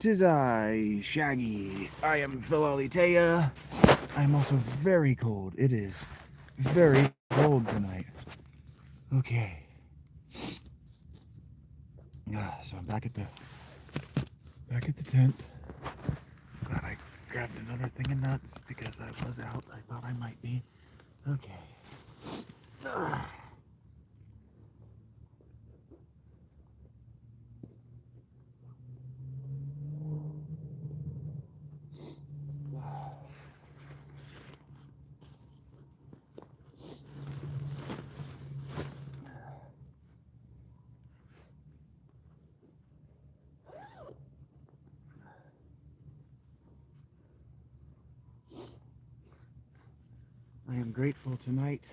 'Tis I, Shaggy. I am Philolitea. I am also very cold. It is very cold tonight. Okay. So I'm back at the tent. Glad I grabbed another thing of nuts because I was out. I thought I might be. Okay. I am grateful tonight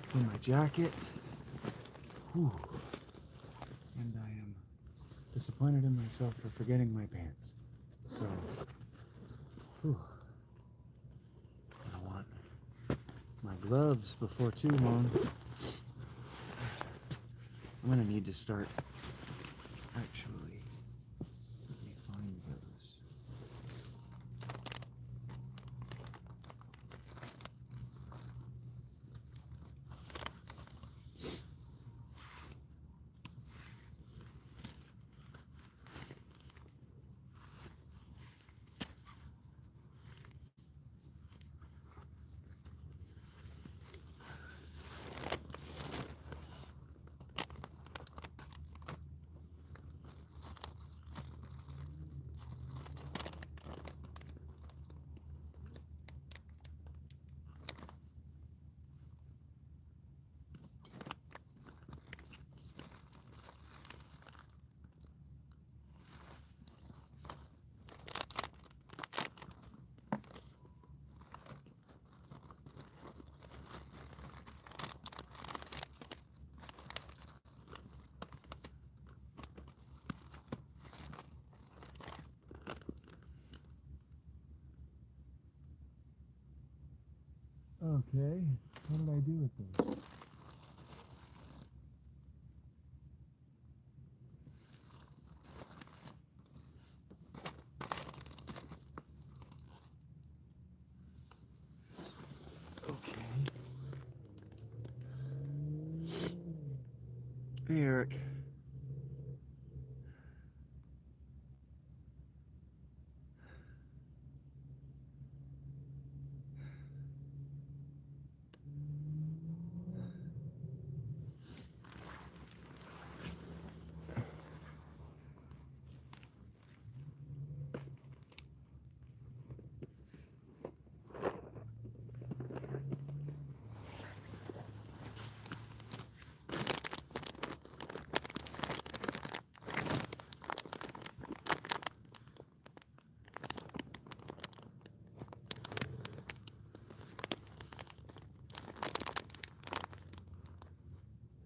for my jacket. Whew. And I am disappointed in myself for forgetting my pants. So, whew. I want my gloves before too long. I'm gonna need to start actually. Let me find those. Okay, what did I do with those? Okay. Hey, Eric.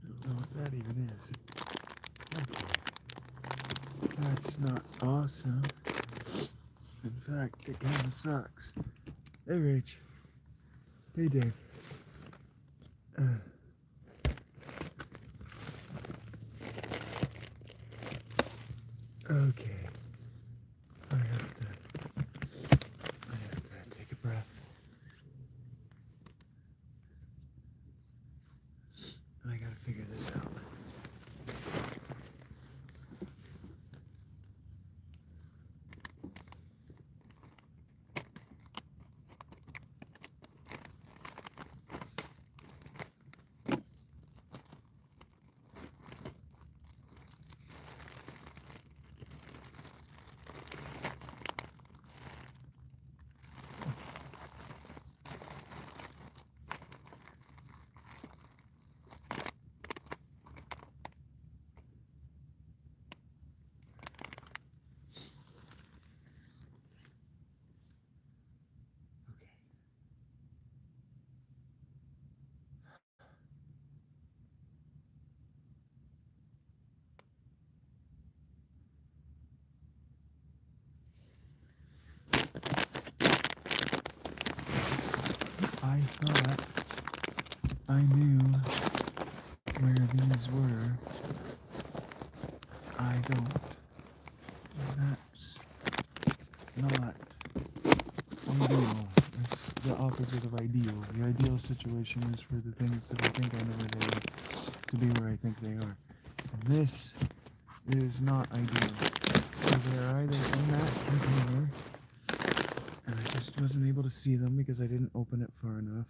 I don't know what that even is. Okay. That's not awesome. In fact, it kind of sucks. Hey, Rach. Hey, Dave. Okay. I have to take a breath. I gotta figure this out. I thought I knew where these were. I don't. That's not ideal. It's the opposite of ideal. The ideal situation is for the things that I think I know where they are to be where I think they are. And this is not ideal. So they're either in that container, and I just wasn't able to see them because I didn't open it far enough.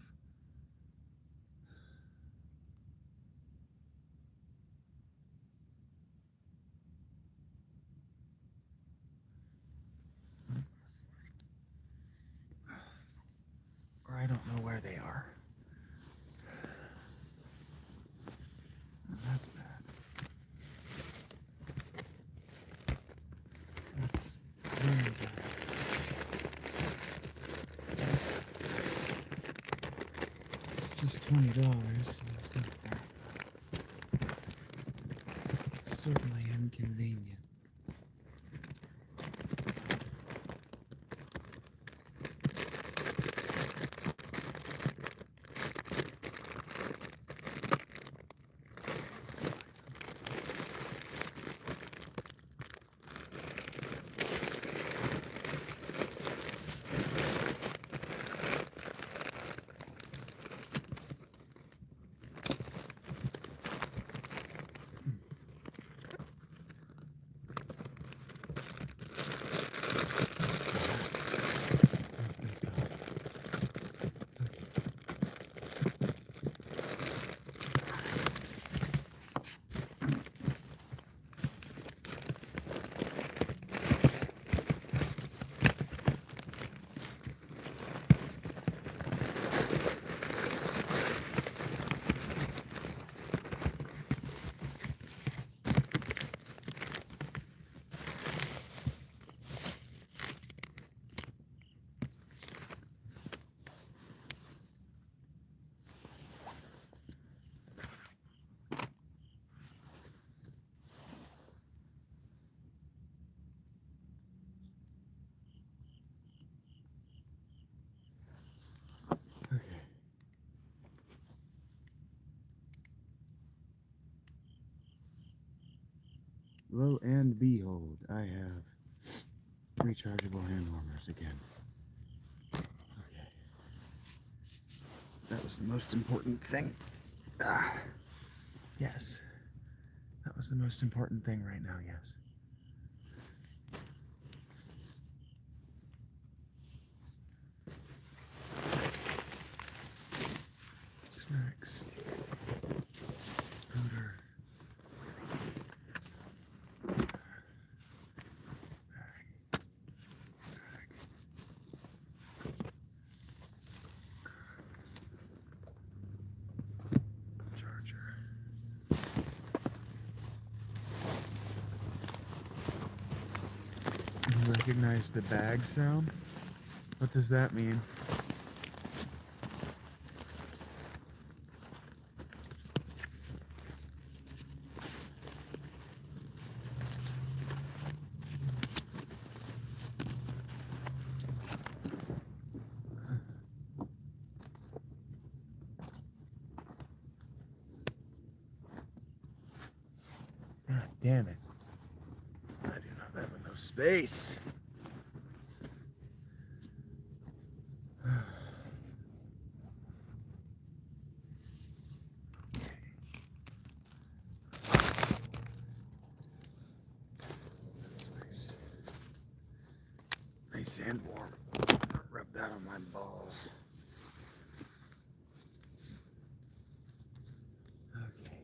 Or I don't know where they are. And that's bad. That's very bad. It's just $20, so it's not that bad. It's certainly inconvenient. Okay. Lo and behold, I have rechargeable hand warmers again. Okay. That was the most important thing. Yes. That was the most important thing right now, yes. Snacks. Powder. Charger. You recognize the bag sound? What does that mean? Ah, damn it. I do not have enough space. That's nice. Nice and warm. Rub that on my balls. Okay.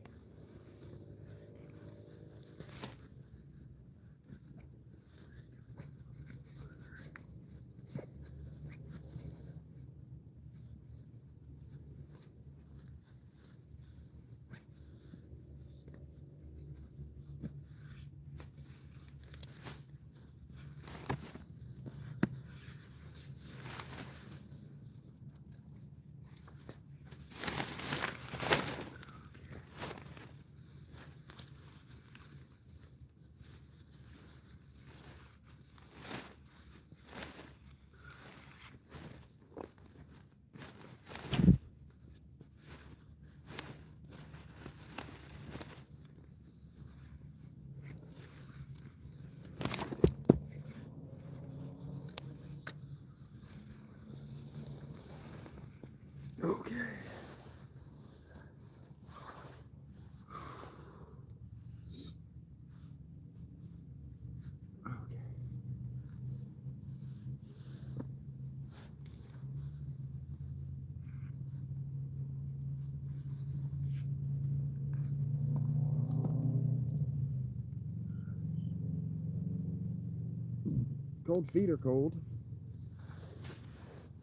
Cold feet are cold.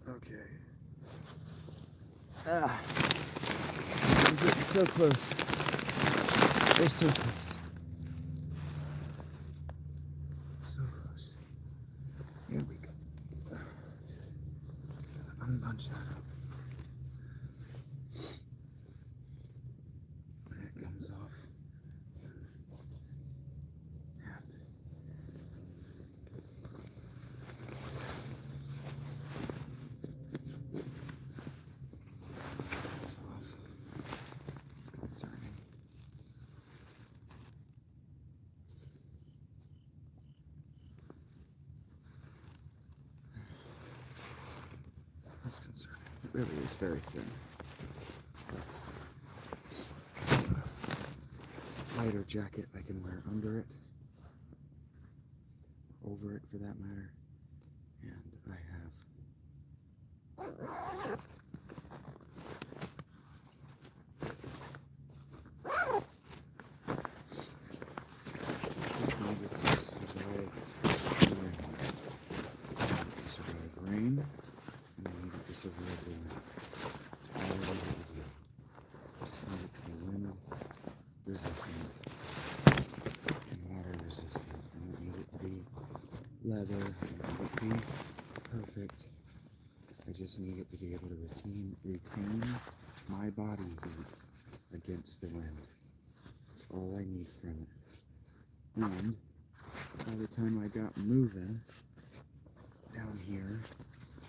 Okay. Ah, I'm getting so close. They're so close. So close. Here we go. Unbunch that up. That comes off. It's off. It's concerning. That's concerning. It really is very thin. Lighter jacket I can wear under it, over it for that matter, and I have just needed to survive rain, and I needed to survive the wind. That's all I needed to do. Just needed to be wind resistant and water resistant. I don't need it to be leather, I don't need it to be perfect. I just need it to be able to retain my body heat against the wind. That's all I need from it. And by the time I got moving down here,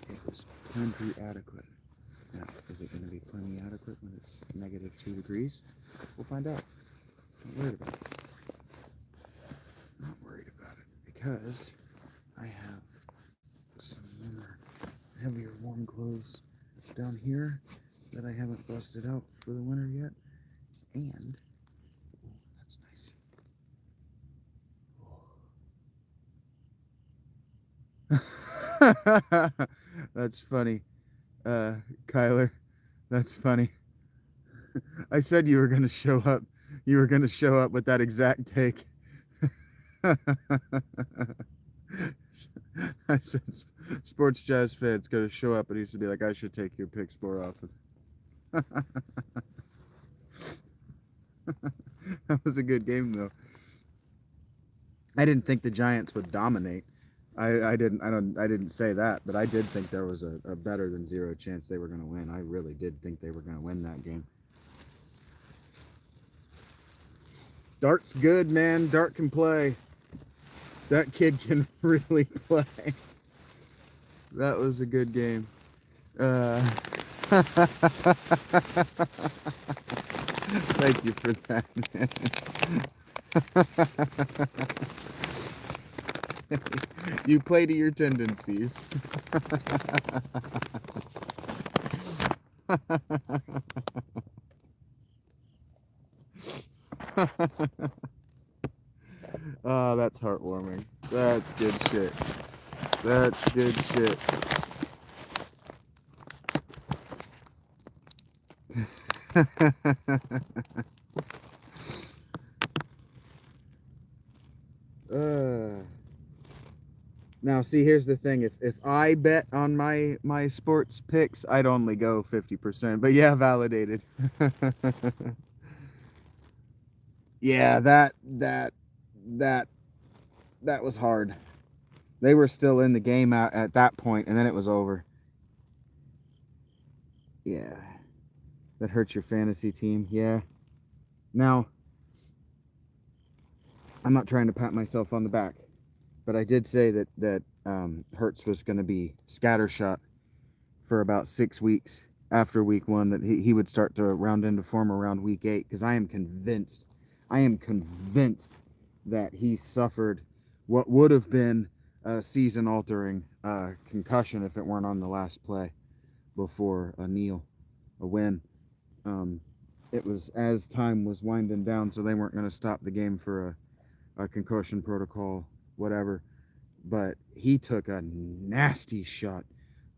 it was plenty adequate. Now, is it going to be plenty adequate when it's -2 degrees? We'll find out. Not worried about it. Not worried about it because I have some more heavier warm clothes down here that I haven't busted out for the winter yet. And oh, that's nice. That's funny, Kyler. That's funny. I said you were gonna show up. You were gonna show up with that exact take. I said, sports jazz fan's gonna show up and he used to be like, I should take your pick more often. That was a good game though. I didn't think the Giants would dominate. I didn't say that, but I did think there was a better than 0 chance they were gonna win. I really did think they were gonna win that game. Dart's good, man. Dart can play. That kid can really play. That was a good game. Thank you for that, man. You play to your tendencies. Oh, that's heartwarming. That's good shit. That's good shit. Now, see, here's the thing. If I bet on my sports picks, I'd only go 50%. But yeah, validated. Yeah, that was hard. They were still in the game at that point, and then it was over. Yeah. That hurts your fantasy team. Yeah. Now, I'm not trying to pat myself on the back, but I did say that Hurts was going to be scattershot for about 6 weeks after week 1, that he would start to round into form around week 8, because I am convinced that he suffered what would have been a season-altering concussion if it weren't on the last play before a win. It was as time was winding down, so they weren't going to stop the game for a concussion protocol, whatever. But he took a nasty shot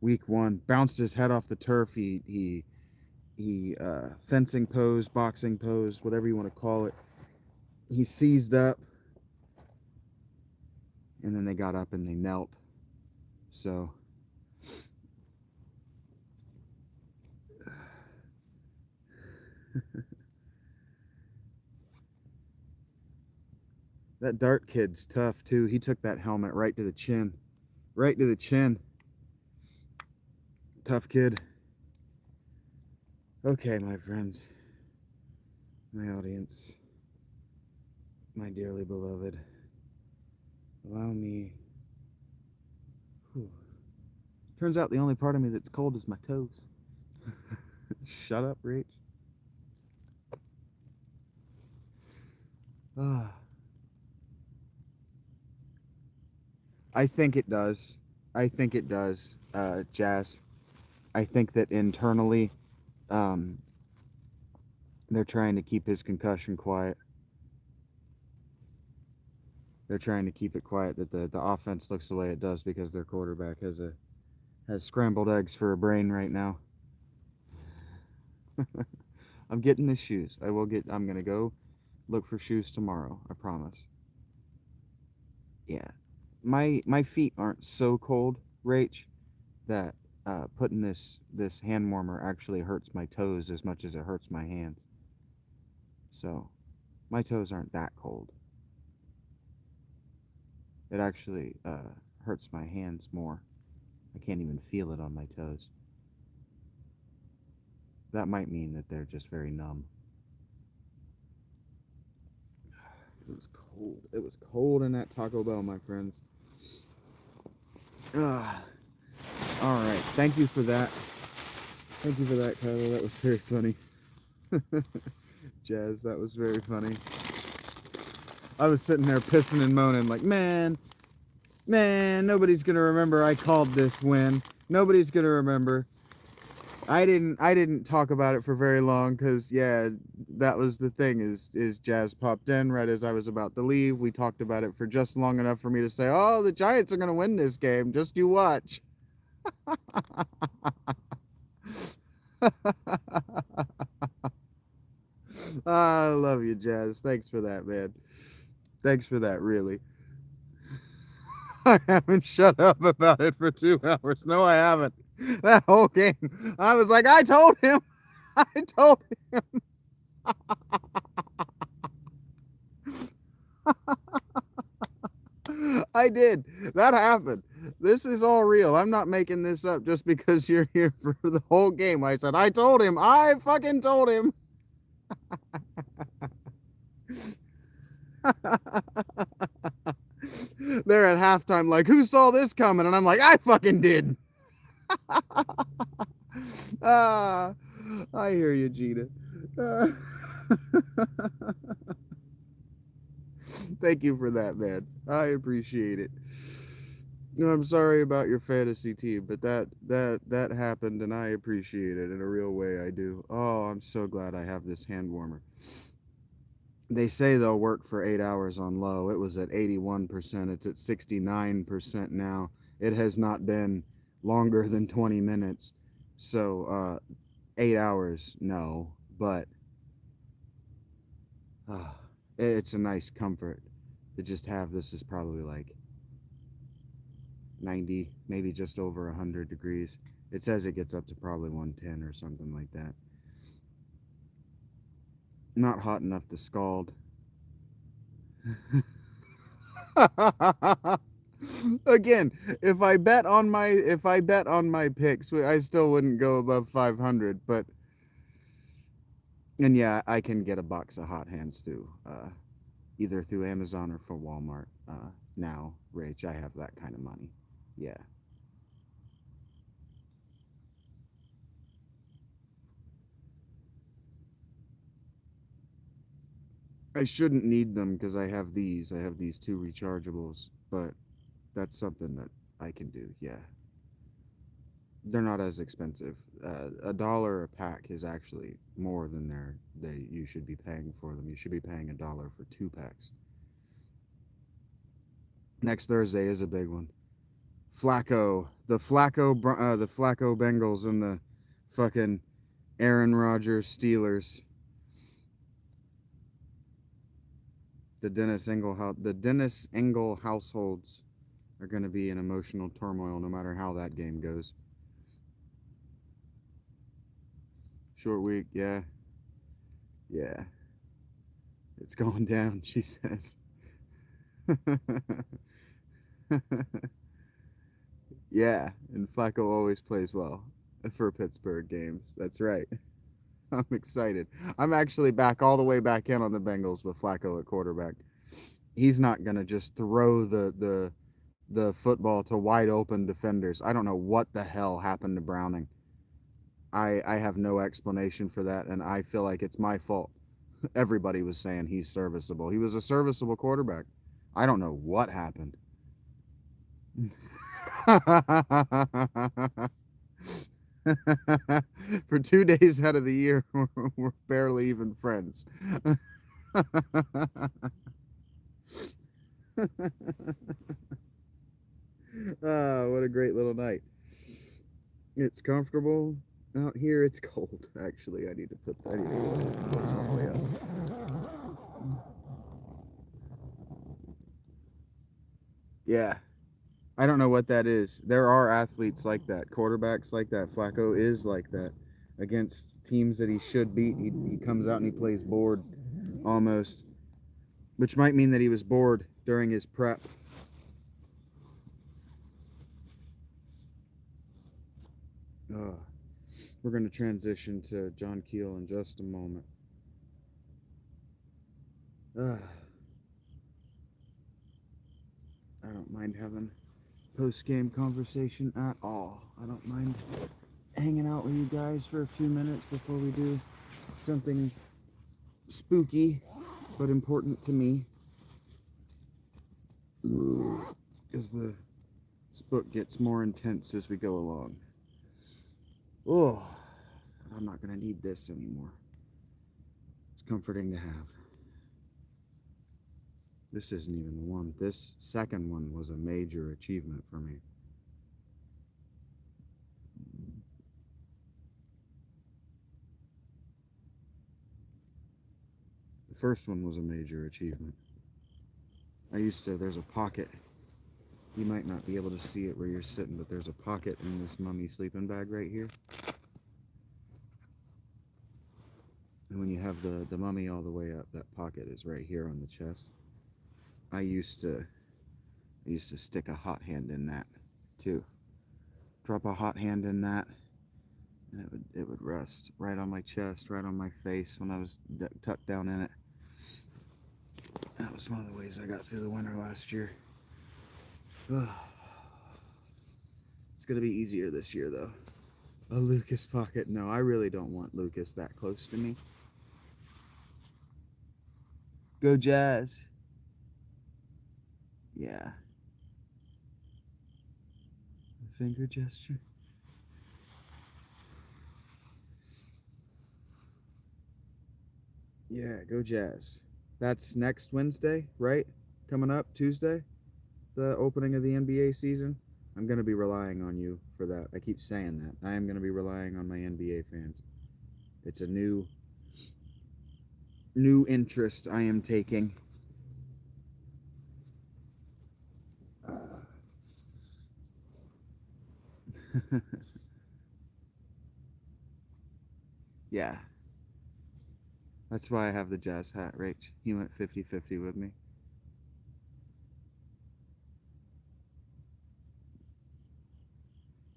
week 1, bounced his head off the turf. He fencing pose, boxing pose, whatever you want to call it. He seized up, and then they got up and they knelt So that Dart kid's tough too. He took that helmet right to the chin. Right to the chin. Tough kid. Okay, my friends, my audience, my dearly beloved, allow me. Whew. Turns out the only part of me that's cold is my toes. Shut up, Rach. Ah. I think it does. I think it does, Jazz. I think that internally, they're trying to keep his concussion quiet. They're trying to keep it quiet that the offense looks the way it does because their quarterback has scrambled eggs for a brain right now. I'm getting the shoes. I'm gonna go look for shoes tomorrow. I promise. Yeah, my feet aren't so cold, Rach, that putting this hand warmer actually hurts my toes as much as it hurts my hands. So my toes aren't that cold. It actually hurts my hands more. I can't even feel it on my toes. That might mean that they're just very numb. Because it was cold. It was cold in that Taco Bell, my friends. All right. Thank you for that. Thank you for that, Kyla. That was very funny. Jazz, that was very funny. I was sitting there pissing and moaning like, man, nobody's going to remember I called this win. Nobody's going to remember. I didn't talk about it for very long because, yeah, that was the thing is Jazz popped in right as I was about to leave. We talked about it for just long enough for me to say, oh, the Giants are going to win this game. Just you watch. I love you, Jazz. Thanks for that, man. Thanks for that, really. I haven't shut up about it for 2 hours. No, I haven't. That whole game, I was like, I told him. I told him. I did. That happened. This is all real. I'm not making this up just because you're here for the whole game. I said, I told him. I fucking told him. They're at halftime like, who saw this coming? And I'm like, I fucking did. I hear you, Gina. Thank you for that, man. I appreciate it. I'm sorry about your fantasy team, but that happened, and I appreciate it in a real way. I do. Oh, I'm so glad I have this hand warmer. They say they'll work for 8 hours on low. It was at 81%. It's at 69% now. It has not been longer than 20 minutes. So 8 hours, no, but it's a nice comfort to just have this. Is probably like 90, maybe just over 100 degrees. It says it gets up to probably 110 or something like that. Not hot enough to scald. Again, if I bet on my picks, I still wouldn't go above 500, but and yeah, I can get a box of hot hands through either through Amazon or from Walmart now, Rach. I have that kind of money. Yeah. I shouldn't need them because I have these. I have these 2 rechargeables, but that's something that I can do. Yeah. They're not as expensive. $1 a pack is actually more than you should be paying for them. You should be paying $1 for 2 packs. Next Thursday is a big one. The Flacco Bengals and the fucking Aaron Rodgers Steelers. The Dennis Engel households. are going to be in emotional turmoil no matter how that game goes. Short week, yeah. Yeah. It's going down, she says. Yeah, and Flacco always plays well for Pittsburgh games. That's right. I'm excited. I'm actually back all the way back in on the Bengals with Flacco at quarterback. He's not going to just throw the football to wide open defenders. I don't know what the hell happened to Browning. I have no explanation for that, and I feel like it's my fault. Everybody was saying he's serviceable. He was a serviceable quarterback. I don't know what happened. For 2 days out of the year, we're barely even friends. Oh, what a great little night. It's comfortable. Out here, it's cold. Actually, I need to get the clothes all the way up. Yeah. I don't know what that is. There are athletes like that, quarterbacks like that. Flacco is like that against teams that he should beat. He comes out and he plays bored almost, which might mean that he was bored during his prep. We're going to transition to John Keel in just a moment. I don't mind having post-game conversation at all. I don't mind hanging out with you guys for a few minutes before we do something spooky but important to me, as this book gets more intense as we go along. Oh, I'm not going to need this anymore. It's comforting to have. This isn't even the one. This second one was a major achievement for me. The first one was a major achievement. There's a pocket. You might not be able to see it where you're sitting, but there's a pocket in this mummy sleeping bag right here. And when you have the mummy all the way up, that pocket is right here on the chest. I used to stick a hot hand in that too. Drop a hot hand in that, and it would rest right on my chest, right on my face when I was tucked down in it. That was one of the ways I got through the winter last year. It's gonna be easier this year though. A Lucas pocket? No, I really don't want Lucas that close to me. Go Jazz. Yeah. Finger gesture. Yeah, go Jazz. That's next Wednesday, right? Coming up Tuesday, the opening of the NBA season. I'm going to be relying on you for that. I keep saying that. I am going to be relying on my NBA fans. It's a new interest I am taking. Yeah. That's why I have the Jazz hat, Rach. He went 50-50 with me.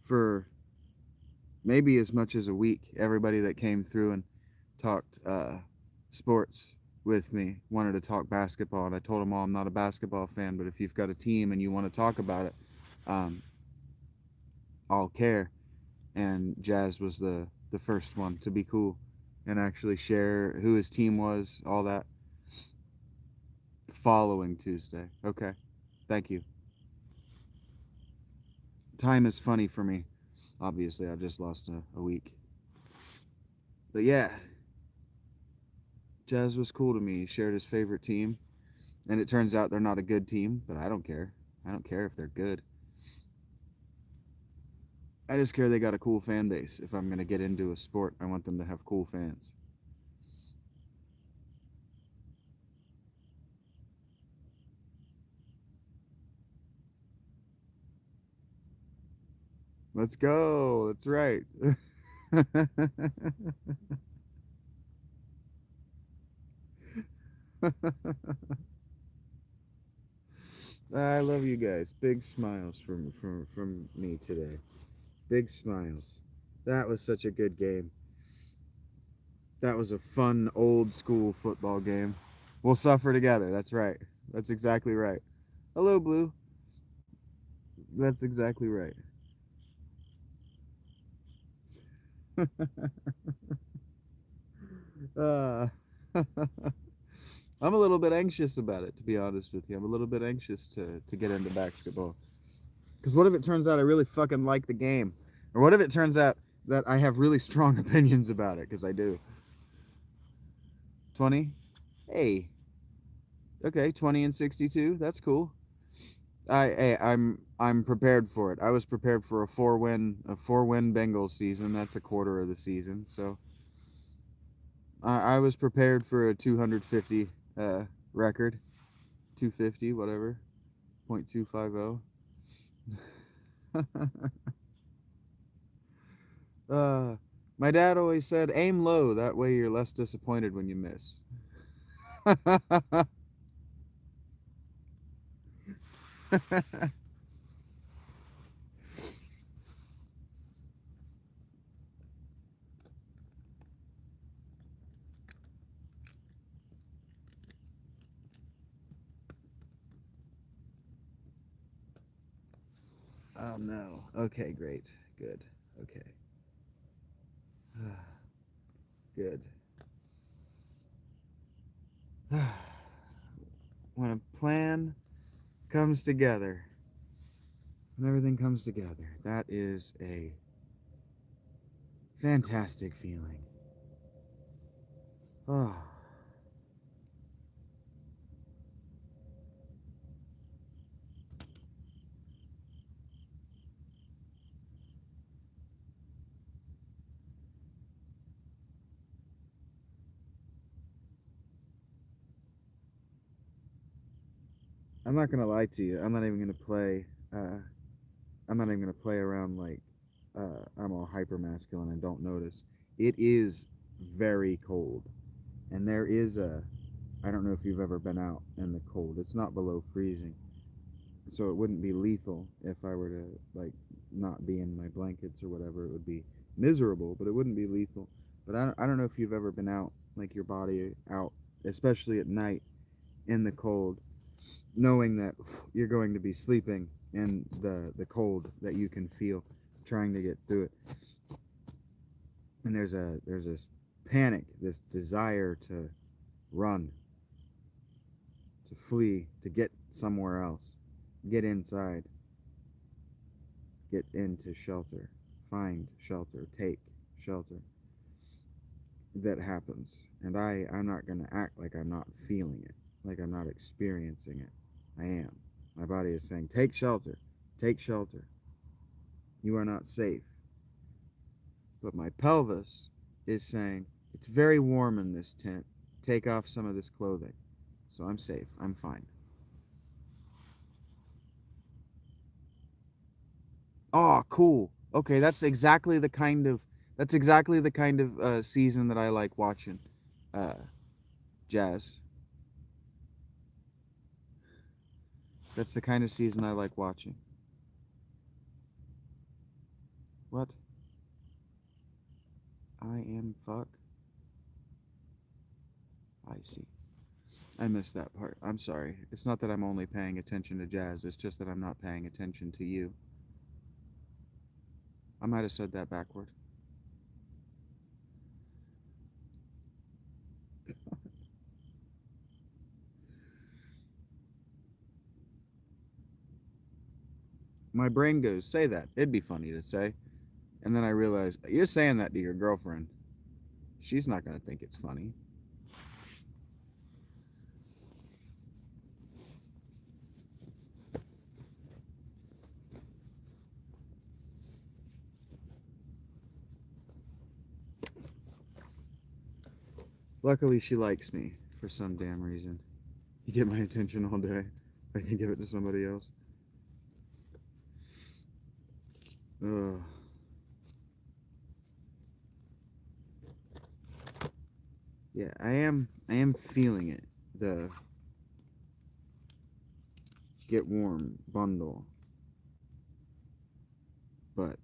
For maybe as much as a week, everybody that came through and talked sports with me wanted to talk basketball, and I told them all I'm not a basketball fan, but if you've got a team and you want to talk about it, I'll care. And Jazz was the first one to be cool and actually share who his team was, all that. Following Tuesday. Okay. Thank you. Time is funny for me. Obviously, I just lost a week. But yeah, Jazz was cool to me. He shared his favorite team. And it turns out they're not a good team, but I don't care. I don't care if they're good. I just care they got a cool fan base. If I'm going to get into a sport, I want them to have cool fans. Let's go. That's right. I love you guys. Big smiles from me today. Big smiles. That was such a good game. That was a fun old school football game. We'll suffer together. That's right. That's exactly right. Hello, Blue. That's exactly right. uh, I'm a little bit anxious about it, to be honest with you. I'm a little bit anxious to get into basketball. Because what if it turns out I really fucking like the game? Or what if it turns out that I have really strong opinions about it? Because I do. 20? Hey. Okay, 20 and 62. That's cool. I'm prepared for it. I was prepared for a four win Bengals season. That's a quarter of the season. So I was prepared for a 250 record. 250, whatever. .250. My dad always said, aim low, that way you're less disappointed when you miss. Oh no. Okay, great. Good. Okay. Good. When a plan comes together, when everything comes together, that is a fantastic feeling. Oh. I'm not gonna lie to you. I'm not even gonna play. I'm not even gonna play around like I'm all hyper masculine and don't notice. It is very cold, and there is a. I don't know if you've ever been out in the cold. It's not below freezing, so it wouldn't be lethal if I were to like not be in my blankets or whatever. It would be miserable, but it wouldn't be lethal. But I don't know if you've ever been out, like your body out, especially at night in the cold, knowing that you're going to be sleeping in the cold that you can feel, trying to get through it. And there's this panic, this desire to run, to flee, to get somewhere else, get inside, get into shelter, find shelter, take shelter. That happens, and I'm not going to act like I'm not feeling it, like I'm not experiencing it. I am. My body is saying, take shelter, take shelter. You are not safe. But my pelvis is saying, it's very warm in this tent. Take off some of this clothing. So I'm safe. I'm fine. Oh, cool. Okay, that's exactly the kind of season that I like watching. Uh, jazz. That's the kind of season I like watching. What? I am fuck. I see. I missed that part. I'm sorry. It's not that I'm only paying attention to jazz, it's just that I'm not paying attention to you. I might have said that backward. My brain goes, say that. It'd be funny to say. And then I realize, you're saying that to your girlfriend. She's not going to think it's funny. Luckily, she likes me for some damn reason. You get my attention all day. I can give it to somebody else. Ugh. Yeah, I am feeling it. The get warm bundle, but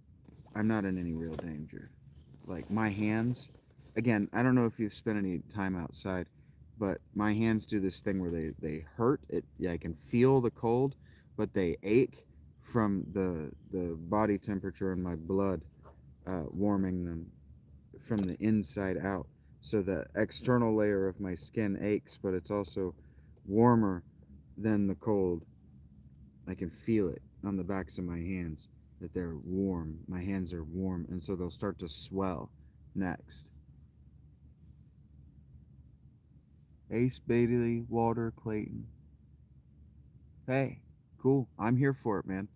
I'm not in any real danger. Like my hands, again, I don't know if you've spent any time outside, but my hands do this thing where they hurt. It, yeah, I can feel the cold, but they ache from the body temperature in my blood warming them from the inside out. So the external layer of my skin aches, but it's also warmer than the cold. I can feel it on the backs of my hands that they're warm. My hands are warm, and so they'll start to swell next. Ace Bailey, Walter Clayton. Hey, cool. I'm here for it, man.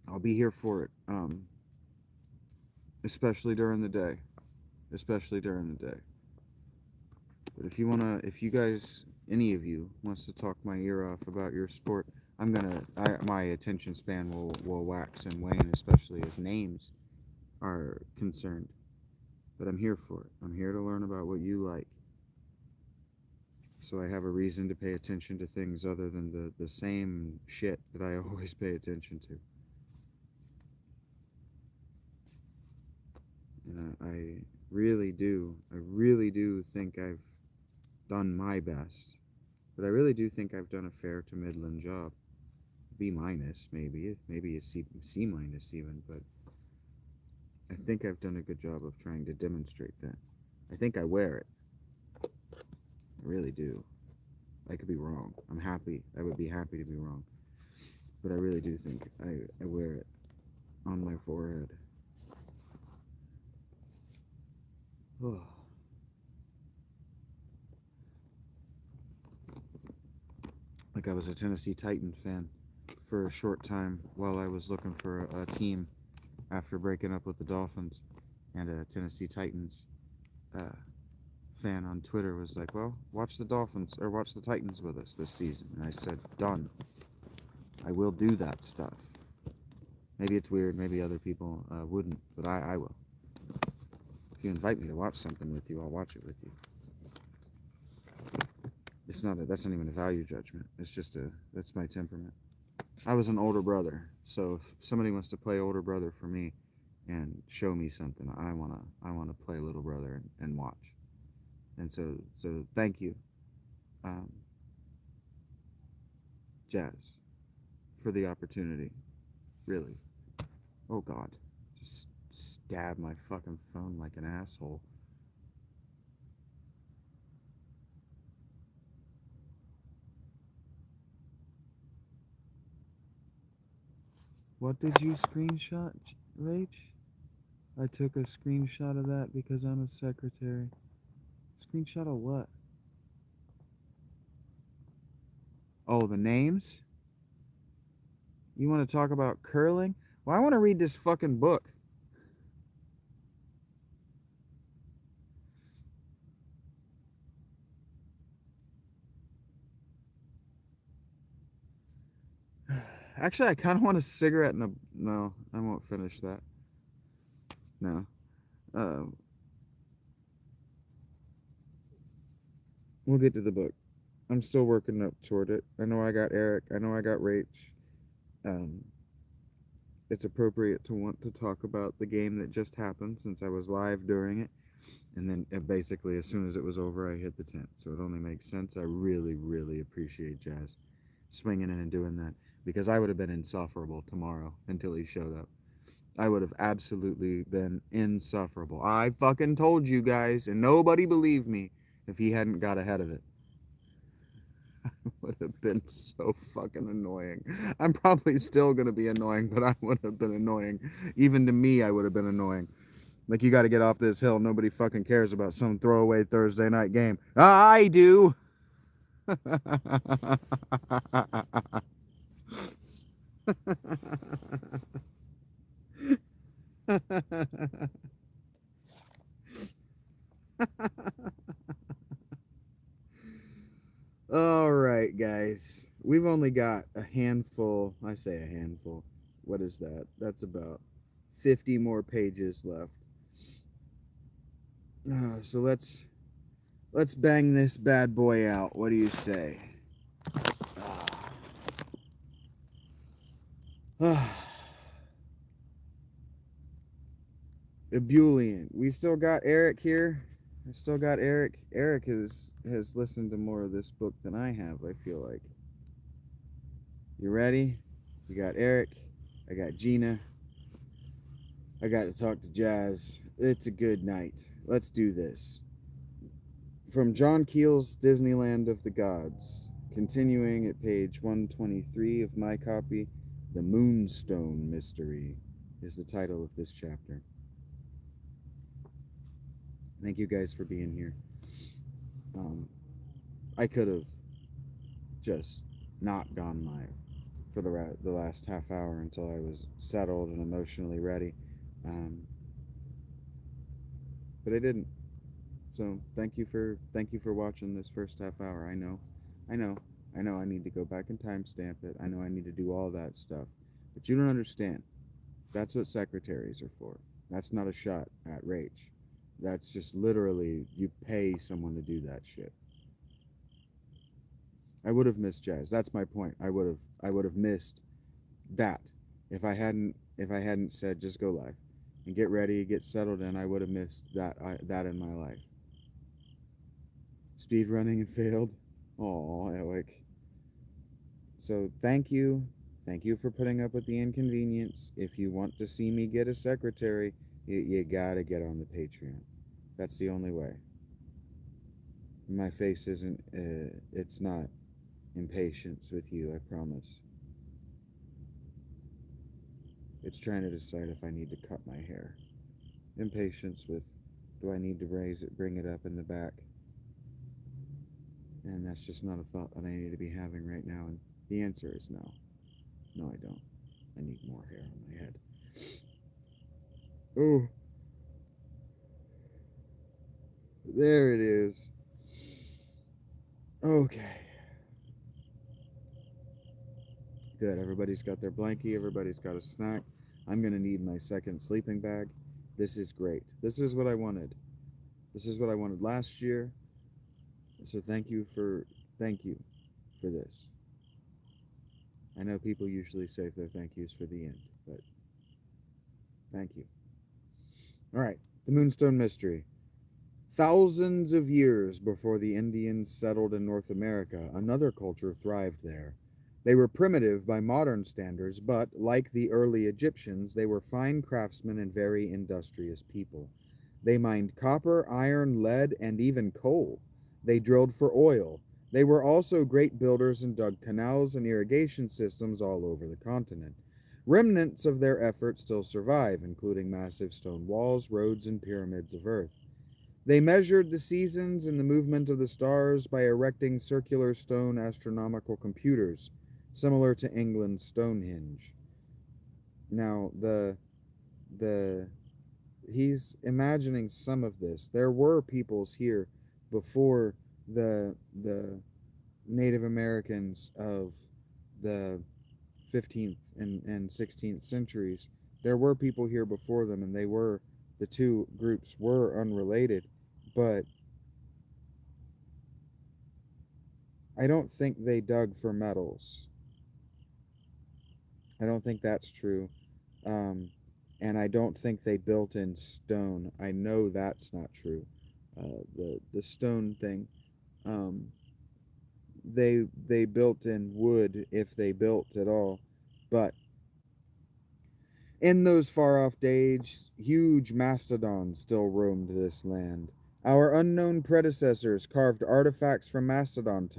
I'll be here for it. Especially during the day. Especially during the day. But if you guys, any of you, wants to talk my ear off about your sport, my attention span will wax and wane, especially as names are concerned. But I'm here for it. I'm here to learn about what you like. So I have a reason to pay attention to things other than the same shit that I always pay attention to. And I really do think I've done my best. But I really do think I've done a fair to midland job. B minus, maybe a C minus even, but I think I've done a good job of trying to demonstrate that. I think I wear it. I really do. I could be wrong. I'm happy. I would be happy to be wrong. But I really do think I wear it on my forehead. Like I was a Tennessee Titan fan for a short time while I was looking for a team after breaking up with the Dolphins, and a Tennessee Titans fan on Twitter was like, "Well, watch the Dolphins or watch the Titans with us this season." And I said, "Done. I will do that stuff." Maybe it's weird. Maybe other people wouldn't, but I will. If you invite me to watch something with you, I'll watch it with you. That's not even a value judgment. That's my temperament. I was an older brother, so if somebody wants to play older brother for me and show me something, I wanna play little brother and watch. And so thank you, um, Jazz, for the opportunity. Really. Oh God, just stab my fucking phone like an asshole. What did you screenshot, Rach? I took a screenshot of that because I'm a secretary. Screenshot of what? Oh, the names? You want to talk about curling? Well, I want to read this fucking book. Actually, I kind of want a cigarette and a... No, I won't finish that. No. Uh, we'll get to the book. I'm still working up toward it. I know I got Eric. I know I got Rach. Um, it's appropriate to want to talk about the game that just happened since I was live during it. And then basically, as soon as it was over, I hit the tent. So it only makes sense. I really, really appreciate Jazz swinging in and doing that, because I would have been insufferable tomorrow until he showed up. I would have absolutely been insufferable. I fucking told you guys, and nobody believed me if he hadn't got ahead of it. I would have been so fucking annoying. I'm probably still going to be annoying, but I would have been annoying. Even to me, I would have been annoying. Like, you got to get off this hill. Nobody fucking cares about some throwaway Thursday night game. I do. All right, guys. We've only got a handful, I say a handful, what is that? That's about 50 more pages left. So let's bang this bad boy out. What do you say? Ebullient. We still got Eric here. I still got Eric. Eric has listened to more of this book than I have, I feel like. You ready? We got Eric. I got Gina. I got to talk to Jazz. It's a good night. Let's do this. From John Keel's Disneyland of the Gods, continuing at page 123 of my copy, The Moonstone Mystery is the title of this chapter. Thank you guys for being here. I could have just not gone live for the last half hour until I was settled and emotionally ready, but I didn't. So thank you for watching this first half hour. I know I need to go back and timestamp it. I know I need to do all that stuff, but you don't understand. That's what secretaries are for. That's not a shot at Rach. That's just literally you pay someone to do that shit. I would have missed Jazz. That's my point. I would have missed that if I hadn't said just go live and get ready, get settled in. I would have missed that in my life. Speed running and failed. Oh, Alec. So thank you for putting up with the inconvenience. If you want to see me get a secretary, you gotta get on the Patreon. That's the only way. My face isn't. It's not impatience with you, I promise. It's trying to decide if I need to cut my hair. Impatience with, do I need to bring it up in the back? And that's just not a thought that I need to be having right now. And the answer is no. No, I don't. I need more hair on my head. Oh. There it is. Okay. Good. Everybody's got their blankie. Everybody's got a snack. I'm going to need my second sleeping bag. This is great. This is what I wanted. This is what I wanted last year. So thank you for this. I know people usually save their thank yous for the end, but thank you. All right. The Moonstone Mystery. Thousands of years before the Indians settled in North America, another culture thrived there. They were primitive by modern standards, but, like the early Egyptians, they were fine craftsmen and very industrious people. They mined copper, iron, lead, and even coal. They drilled for oil. They were also great builders and dug canals and irrigation systems all over the continent. Remnants of their efforts still survive, including massive stone walls, roads, and pyramids of earth. They measured the seasons and the movement of the stars by erecting circular stone astronomical computers, similar to England's Stonehenge. Now, he's imagining some of this. There were peoples here before the Native Americans of the 15th and 16th centuries. There were people here before them, and the two groups were unrelated, but I don't think they dug for metals. I don't think that's true. And I don't think they built in stone. I know that's not true. The stone thing, they built in wood if they built at all, but in those far-off days, huge mastodons still roamed this land. Our unknown predecessors carved artifacts from mastodon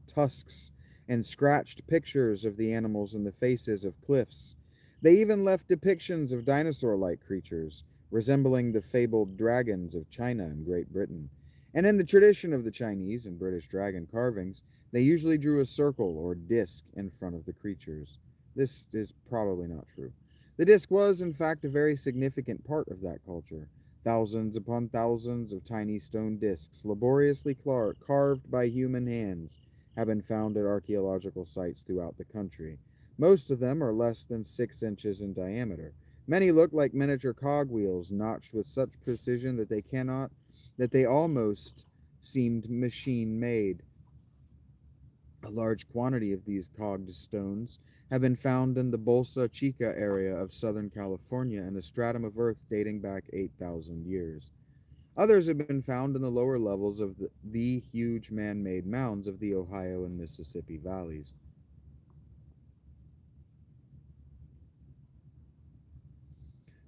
tusks and scratched pictures of the animals in the faces of cliffs. They even left depictions of dinosaur-like creatures, resembling the fabled dragons of China and Great Britain. And in the tradition of the Chinese and British dragon carvings, they usually drew a circle or disc in front of the creatures. This is probably not true. The disc was, in fact, a very significant part of that culture. Thousands upon thousands of tiny stone discs, laboriously carved by human hands, have been found at archaeological sites throughout the country. Most of them are less than 6 inches in diameter. Many look like miniature cogwheels, notched with such precision that they almost seemed machine made. A large quantity of these cogged stones have been found in the Bolsa Chica area of Southern California in a stratum of earth dating back 8,000 years. Others have been found in the lower levels of the huge man made mounds of the Ohio and Mississippi valleys.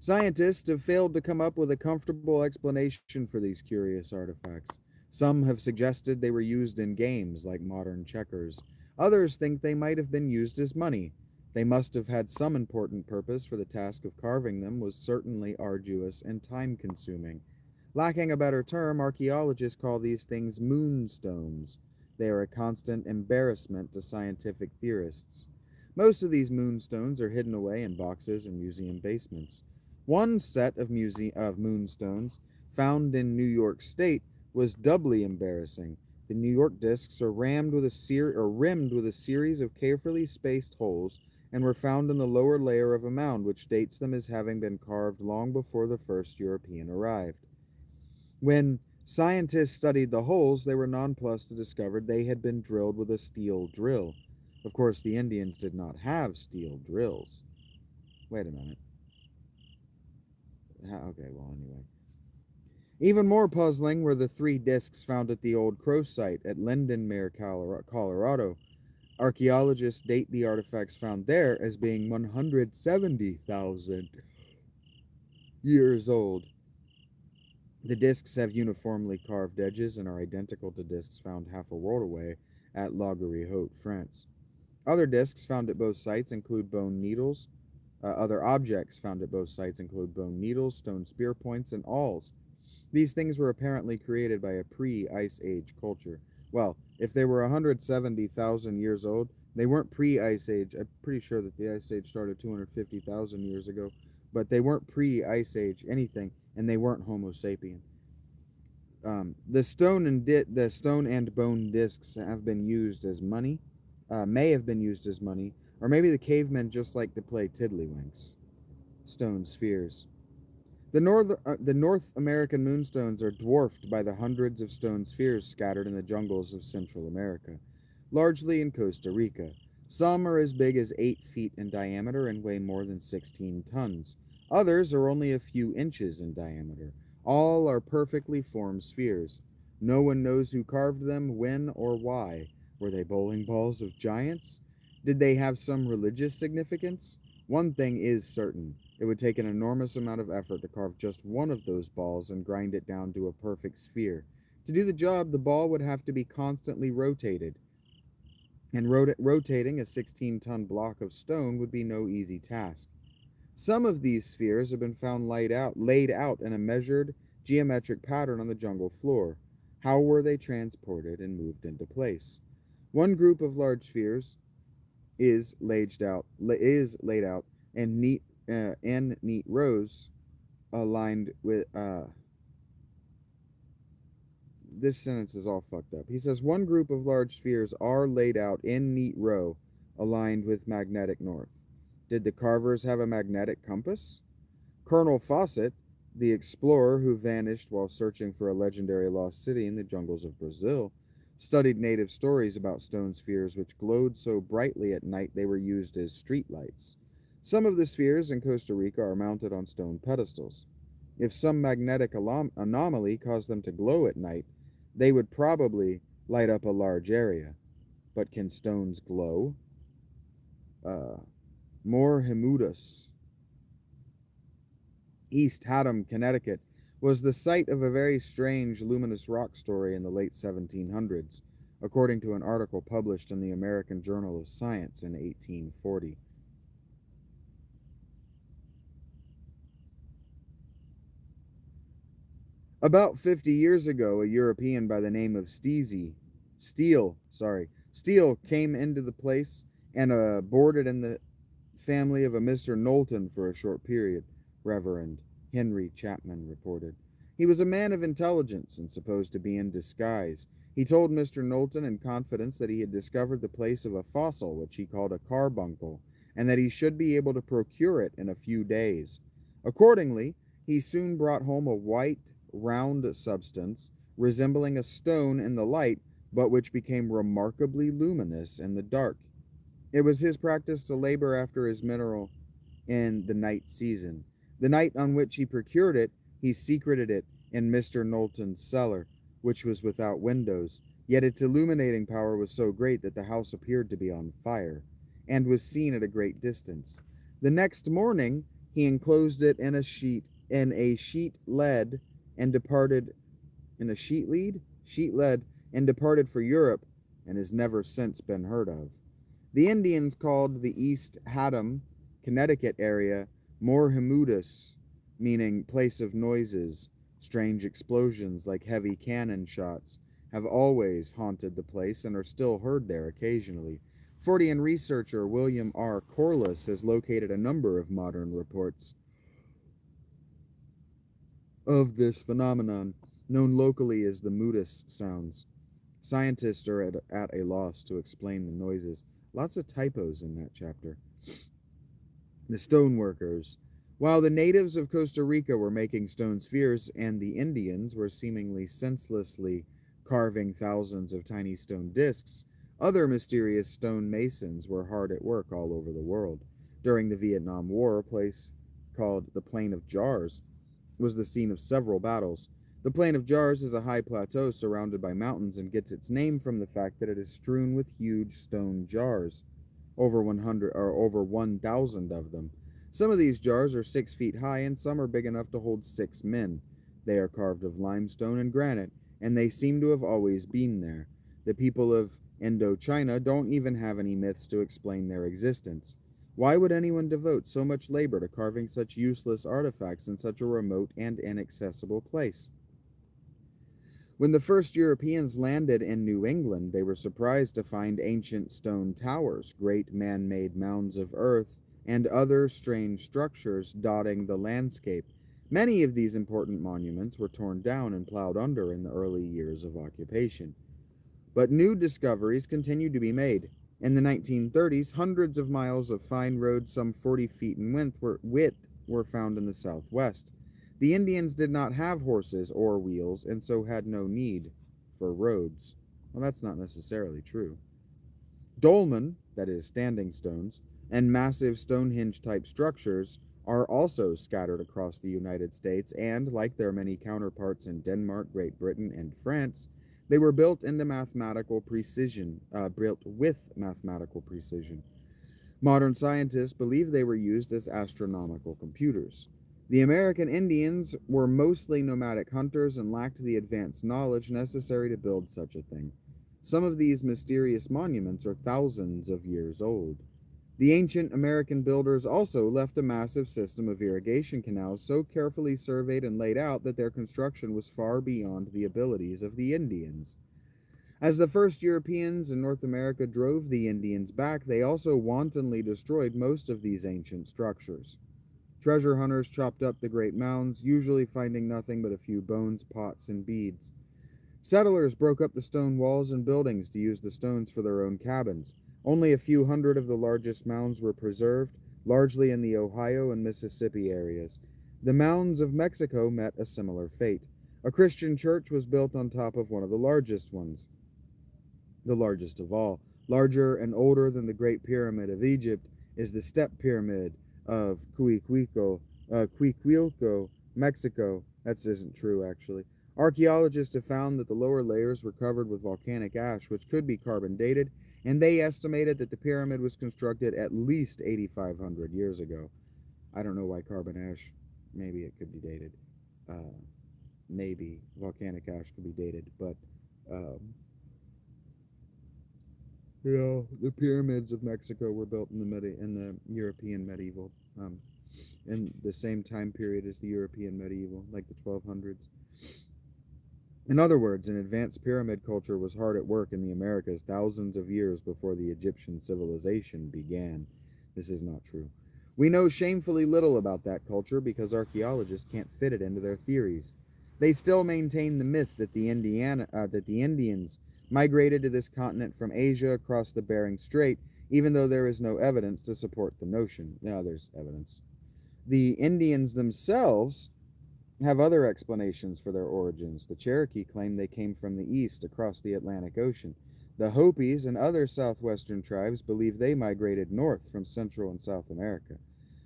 Scientists have failed to come up with a comfortable explanation for these curious artifacts. Some have suggested they were used in games like modern checkers. Others think they might have been used as money. They must have had some important purpose, for the task of carving them was certainly arduous and time consuming. Lacking a better term, archaeologists call these things moonstones. They are a constant embarrassment to scientific theorists. Most of these moonstones are hidden away in boxes and museum basements. One set of moonstones found in New York State was doubly embarrassing. The New York discs are rimmed with a series of carefully spaced holes and were found in the lower layer of a mound, which dates them as having been carved long before the first European arrived. When scientists studied the holes, they were nonplussed to discover they had been drilled with a steel drill. Of course, the Indians did not have steel drills. Wait a minute. Okay, well, anyway. Even more puzzling were the 3 discs found at the old Crow site at Lindenmere, Colorado. Archaeologists date the artifacts found there as being 170,000 years old. The discs have uniformly carved edges and are identical to discs found half a world away at La Haute, France. Other discs found at both sites include bone needles. Other objects found at both sites include bone needles, stone spear points, and awls. These things were apparently created by a pre-Ice Age culture. Well, if they were 170,000 years old, they weren't pre-Ice Age. I'm pretty sure that the Ice Age started 250,000 years ago, but they weren't pre-Ice Age anything, and they weren't Homo sapien. The stone and bone discs have been used as money, may have been used as money, or maybe the cavemen just like to play tiddlywinks. Stone spheres. The North American moonstones are dwarfed by the hundreds of stone spheres scattered in the jungles of Central America, largely in Costa Rica. Some are as big as 8 feet in diameter and weigh more than 16 tons. Others are only a few inches in diameter. All are perfectly formed spheres. No one knows who carved them, when, or why. Were they bowling balls of giants? Did they have some religious significance? One thing is certain. It would take an enormous amount of effort to carve just one of those balls and grind it down to a perfect sphere. To do the job, the ball would have to be constantly rotated, and rotating a 16-ton block of stone would be no easy task. Some of these spheres have been found laid out in a measured, geometric pattern on the jungle floor. How were they transported and moved into place? One group of large spheres is laid out in neat rows aligned with this sentence is all fucked up. He says one group of large spheres are laid out in neat row aligned with magnetic north. Did the carvers have a magnetic compass? Colonel Fawcett, the explorer who vanished while searching for a legendary lost city in the jungles of Brazil, studied native stories about stone spheres which glowed so brightly at night they were used as streetlights. Some of the spheres in Costa Rica are mounted on stone pedestals. If some magnetic anomaly caused them to glow at night, they would probably light up a large area. But can stones glow? More Himudus, East Haddam, Connecticut, was the site of a very strange luminous rock story in the late 1700s, according to an article published in the American Journal of Science in 1840. About 50 years ago, a European by the name of Steele came into the place and boarded in the family of a Mr. Knowlton for a short period, Reverend Henry Chapman reported. He was a man of intelligence and supposed to be in disguise. He told Mr. Knowlton in confidence that he had discovered the place of a fossil which he called a carbuncle, and that he should be able to procure it in a few days. Accordingly, he soon brought home a white, round substance, resembling a stone in the light, but which became remarkably luminous in the dark. It was his practice to labor after his mineral in the night season. The night on which he procured it, he secreted it in Mr. Knowlton's cellar, which was without windows, yet its illuminating power was so great that the house appeared to be on fire, and was seen at a great distance. The next morning he enclosed it in a sheet lead, and departed in a sheet lead, and departed for Europe, and has never since been heard of. The Indians called the East Haddam, Connecticut area Morhimudus, meaning place of noises. Strange explosions like heavy cannon shots have always haunted the place and are still heard there occasionally. Fortean researcher William R. Corliss has located a number of modern reports of this phenomenon, known locally as the Mudus sounds. Scientists are at a loss to explain the noises. Lots of typos in that chapter. The stoneworkers. While the natives of Costa Rica were making stone spheres and the Indians were seemingly senselessly carving thousands of tiny stone discs, other mysterious stone masons were hard at work all over the world. During the Vietnam War, a place called the Plain of Jars was the scene of several battles. The Plain of Jars is a high plateau surrounded by mountains and gets its name from the fact that it is strewn with huge stone jars, over 1,000 of them. Some of these jars are 6 feet high and some are big enough to hold 6 men. They are carved of limestone and granite, and they seem to have always been there. The people of Indochina don't even have any myths to explain their existence. Why would anyone devote so much labor to carving such useless artifacts in such a remote and inaccessible place? When the first Europeans landed in New England, they were surprised to find ancient stone towers, great man-made mounds of earth, and other strange structures dotting the landscape. Many of these important monuments were torn down and plowed under in the early years of occupation. But new discoveries continued to be made. In the 1930s, hundreds of miles of fine road, some 40 feet in width, were found in the Southwest. The Indians did not have horses or wheels, and so had no need for roads. Well, that's not necessarily true. Dolmen, that is, standing stones, and massive Stonehenge-type structures are also scattered across the United States, and, like their many counterparts in Denmark, Great Britain, and France, they were built with mathematical precision. Modern scientists believe they were used as astronomical computers. The American Indians were mostly nomadic hunters and lacked the advanced knowledge necessary to build such a thing. Some of these mysterious monuments are thousands of years old. The ancient American builders also left a massive system of irrigation canals so carefully surveyed and laid out that their construction was far beyond the abilities of the Indians. As the first Europeans in North America drove the Indians back, they also wantonly destroyed most of these ancient structures. Treasure hunters chopped up the great mounds, usually finding nothing but a few bones, pots, and beads. Settlers broke up the stone walls and buildings to use the stones for their own cabins. Only a few hundred of the largest mounds were preserved, largely in the Ohio and Mississippi areas. The mounds of Mexico met a similar fate. A Christian church was built on top of one of the largest ones, the largest of all. Larger and older than the Great Pyramid of Egypt is the Step Pyramid of Cuicuilco, Mexico. That isn't true, actually. Archaeologists have found that the lower layers were covered with volcanic ash, which could be carbon dated, and they estimated that the pyramid was constructed at least 8,500 years ago. I don't know why carbon ash, maybe it could be dated. Maybe volcanic ash could be dated, but the pyramids of Mexico were built in the European medieval, in the same time period as the European medieval, like the 1200s. In other words, an advanced pyramid culture was hard at work in the Americas thousands of years before the Egyptian civilization began. This is not true. We know shamefully little about that culture because archaeologists can't fit it into their theories. They still maintain the myth that the Indians migrated to this continent from Asia across the Bering Strait, even though there is no evidence to support the notion. Yeah, there's evidence. The Indians themselves have other explanations for their origins. The Cherokee claim they came from the east across the Atlantic Ocean. The Hopis and other southwestern tribes believe they migrated north from Central and South America.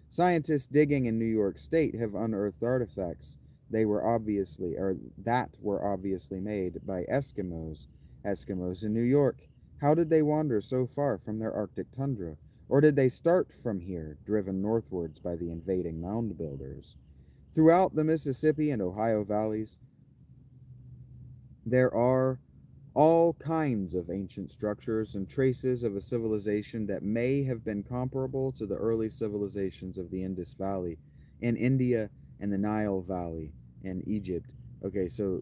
Scientists digging in New York State have unearthed artifacts that were obviously made by Eskimos in New York. How did they wander so far from their Arctic tundra? Or did they start from here, driven northwards by the invading mound builders? Throughout the Mississippi and Ohio valleys, there are all kinds of ancient structures and traces of a civilization that may have been comparable to the early civilizations of the Indus Valley in India and the Nile Valley in Egypt. Okay, so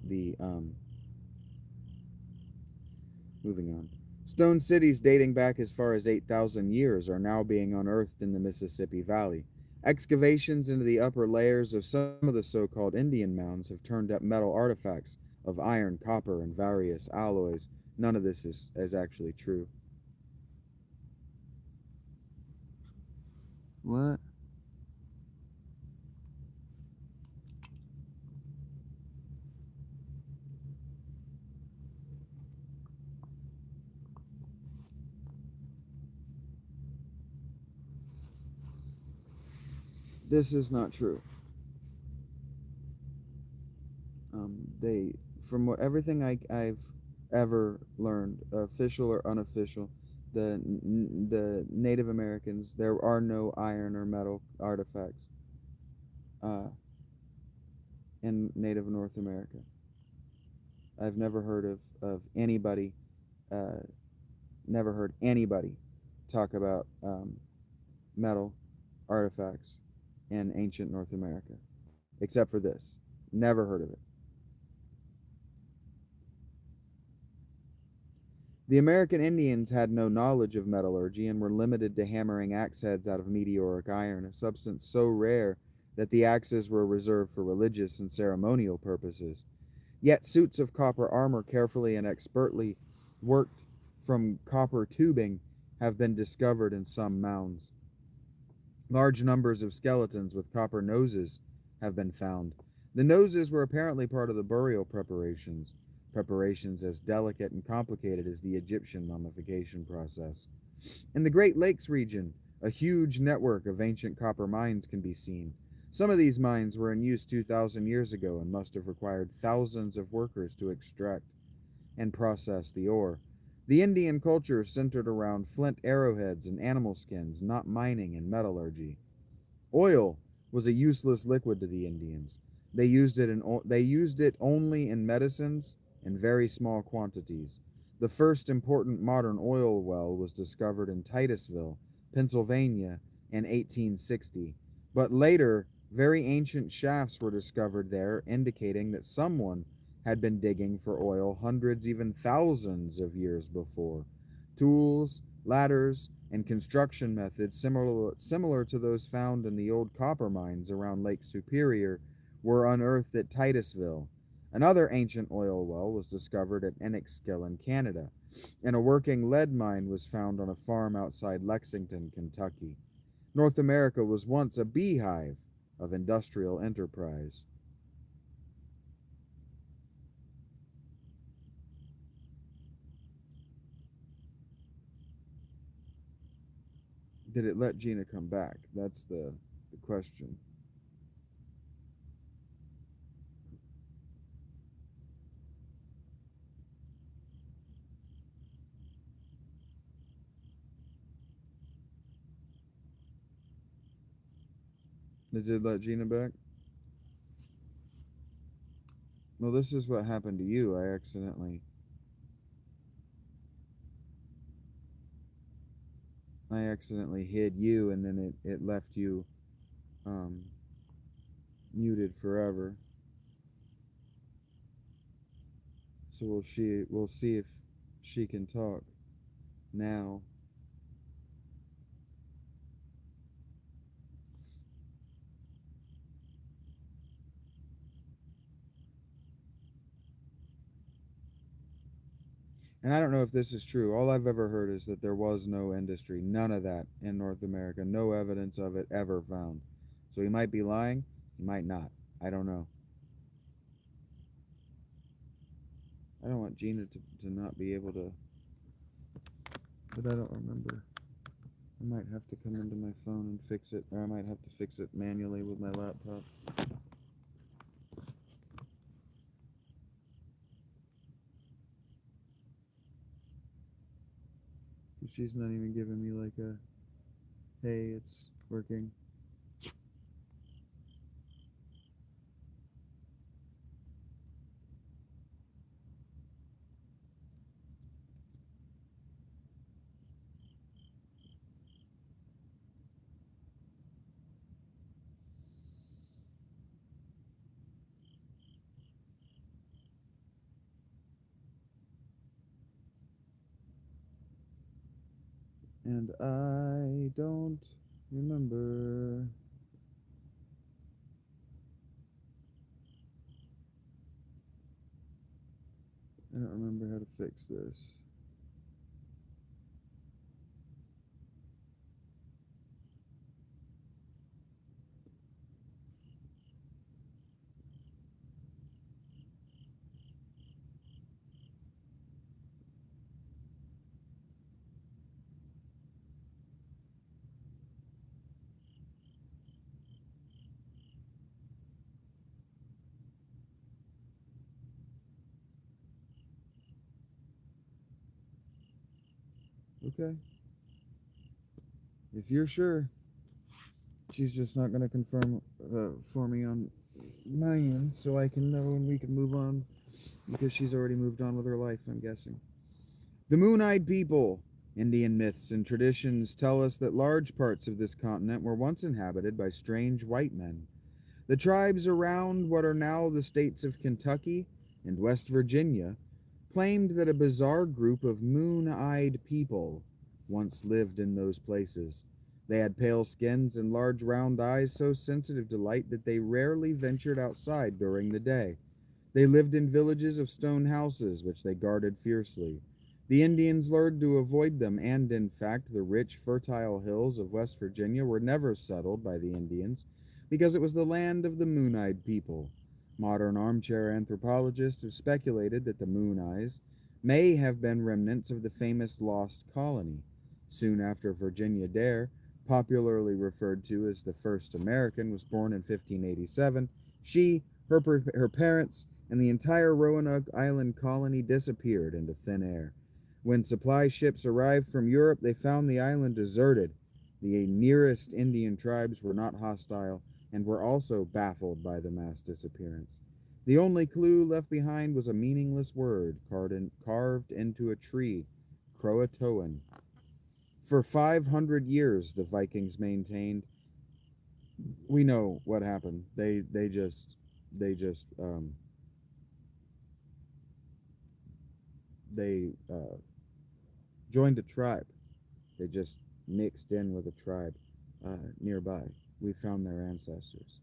moving on. Stone cities dating back as far as 8,000 years are now being unearthed in the Mississippi Valley. Excavations into the upper layers of some of the so-called Indian mounds have turned up metal artifacts of iron, copper, and various alloys. None of this is actually true. What? This is not true. They, from what everything I've ever learned, official or unofficial, the Native Americans, there are no iron or metal artifacts uh, in Native North America. I've never heard of anybody, uh, never heard anybody talk about metal artifacts in ancient North America, except for this. Never heard of it. The American Indians had no knowledge of metallurgy and were limited to hammering axe heads out of meteoric iron, a substance so rare that the axes were reserved for religious and ceremonial purposes. Yet suits of copper armor carefully and expertly worked from copper tubing have been discovered in some mounds. Large numbers of skeletons with copper noses have been found. The noses were apparently part of the burial preparations as delicate and complicated as the Egyptian mummification process. In the Great Lakes region, a huge network of ancient copper mines can be seen. Some of these mines were in use 2,000 years ago and must have required thousands of workers to extract and process the ore. The Indian culture centered around flint arrowheads and animal skins, not mining and metallurgy. Oil was a useless liquid to the Indians. They used it only in medicines in very small quantities. The first important modern oil well was discovered in Titusville, Pennsylvania in 1860, but later very ancient shafts were discovered there indicating that someone had been digging for oil hundreds, even thousands of years before. Tools, ladders, and construction methods similar to those found in the old copper mines around Lake Superior were unearthed at Titusville. Another ancient oil well was discovered at Enniskillen in Canada, and a working lead mine was found on a farm outside Lexington, Kentucky. North America was once a beehive of industrial enterprise. Did it let Gina come back? That's the question. Did it let Gina back? Well, this is what happened to you. I accidentally hid you, and then it left you um, muted forever. So we'll see if she can talk now. And I don't know if this is true. All I've ever heard is that there was no industry, none of that in North America, no evidence of it ever found. So he might be lying, he might not. I don't know. I don't want Gina to not be able to, but I don't remember. I might have to come into my phone and fix it, or I might have to fix it manually with my laptop. She's not even giving me like a, hey, it's working. And I don't remember. I don't remember how to fix this. Okay. If you're sure, she's just not going to confirm for me on my end so I can know and we can move on because she's already moved on with her life, I'm guessing. The Moon-Eyed People. Indian myths and traditions tell us that large parts of this continent were once inhabited by strange white men. The tribes around what are now the states of Kentucky and West Virginia claimed that a bizarre group of moon-eyed people once lived in those places. They had pale skins and large round eyes so sensitive to light that they rarely ventured outside during the day. They lived in villages of stone houses, which they guarded fiercely. The Indians learned to avoid them, and in fact, the rich, fertile hills of West Virginia were never settled by the Indians because it was the land of the Moon Eyed People. Modern armchair anthropologists have speculated that the Moon Eyes may have been remnants of the famous Lost Colony. Soon after Virginia Dare, popularly referred to as the first American, was born in 1587, she, her parents, and the entire Roanoke Island colony disappeared into thin air. When supply ships arrived from Europe, they found the island deserted. The nearest Indian tribes were not hostile and were also baffled by the mass disappearance. The only clue left behind was a meaningless word carved into a tree, Croatoan. For 500 years, the Vikings maintained. We know what happened. They joined a tribe. They just mixed in with a tribe nearby. We found their ancestors.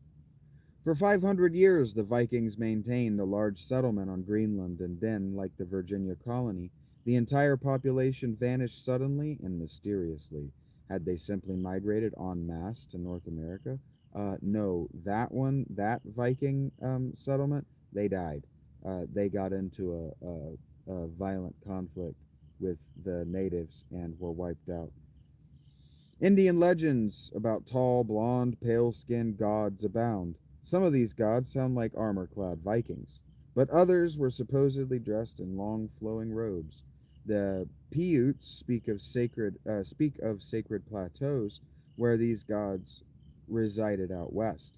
For 500 years, the Vikings maintained a large settlement on Greenland, and then, like the Virginia colony, the entire population vanished suddenly and mysteriously. Had they simply migrated en masse to North America? No, that Viking settlement, they died. They got into a violent conflict with the natives and were wiped out. Indian legends about tall, blonde, pale-skinned gods abound. Some of these gods sound like armor-clad Vikings, but others were supposedly dressed in long, flowing robes. The Paiutes speak of sacred plateaus where these gods resided out west.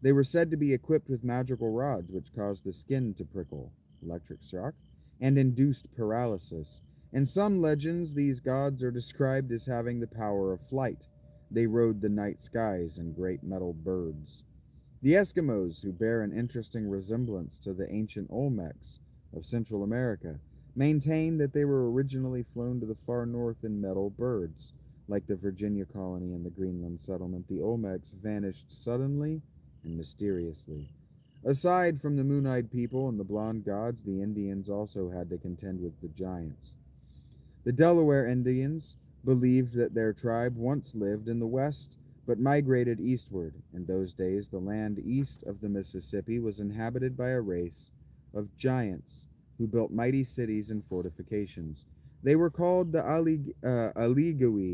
They were said to be equipped with magical rods which caused the skin to prickle, electric shock, and induced paralysis. In some legends, these gods are described as having the power of flight. They rode the night skies in great metal birds. The Eskimos, who bear an interesting resemblance to the ancient Olmecs of Central America, maintain that they were originally flown to the far north in metal birds. Like the Virginia colony and the Greenland settlement, the Olmecs vanished suddenly and mysteriously. Aside from the moon-eyed people and the blonde gods, the Indians also had to contend with the giants. The Delaware Indians believed that their tribe once lived in the west but migrated eastward. In those days, the land east of the Mississippi was inhabited by a race of giants who built mighty cities and fortifications. They were called the Allegheny.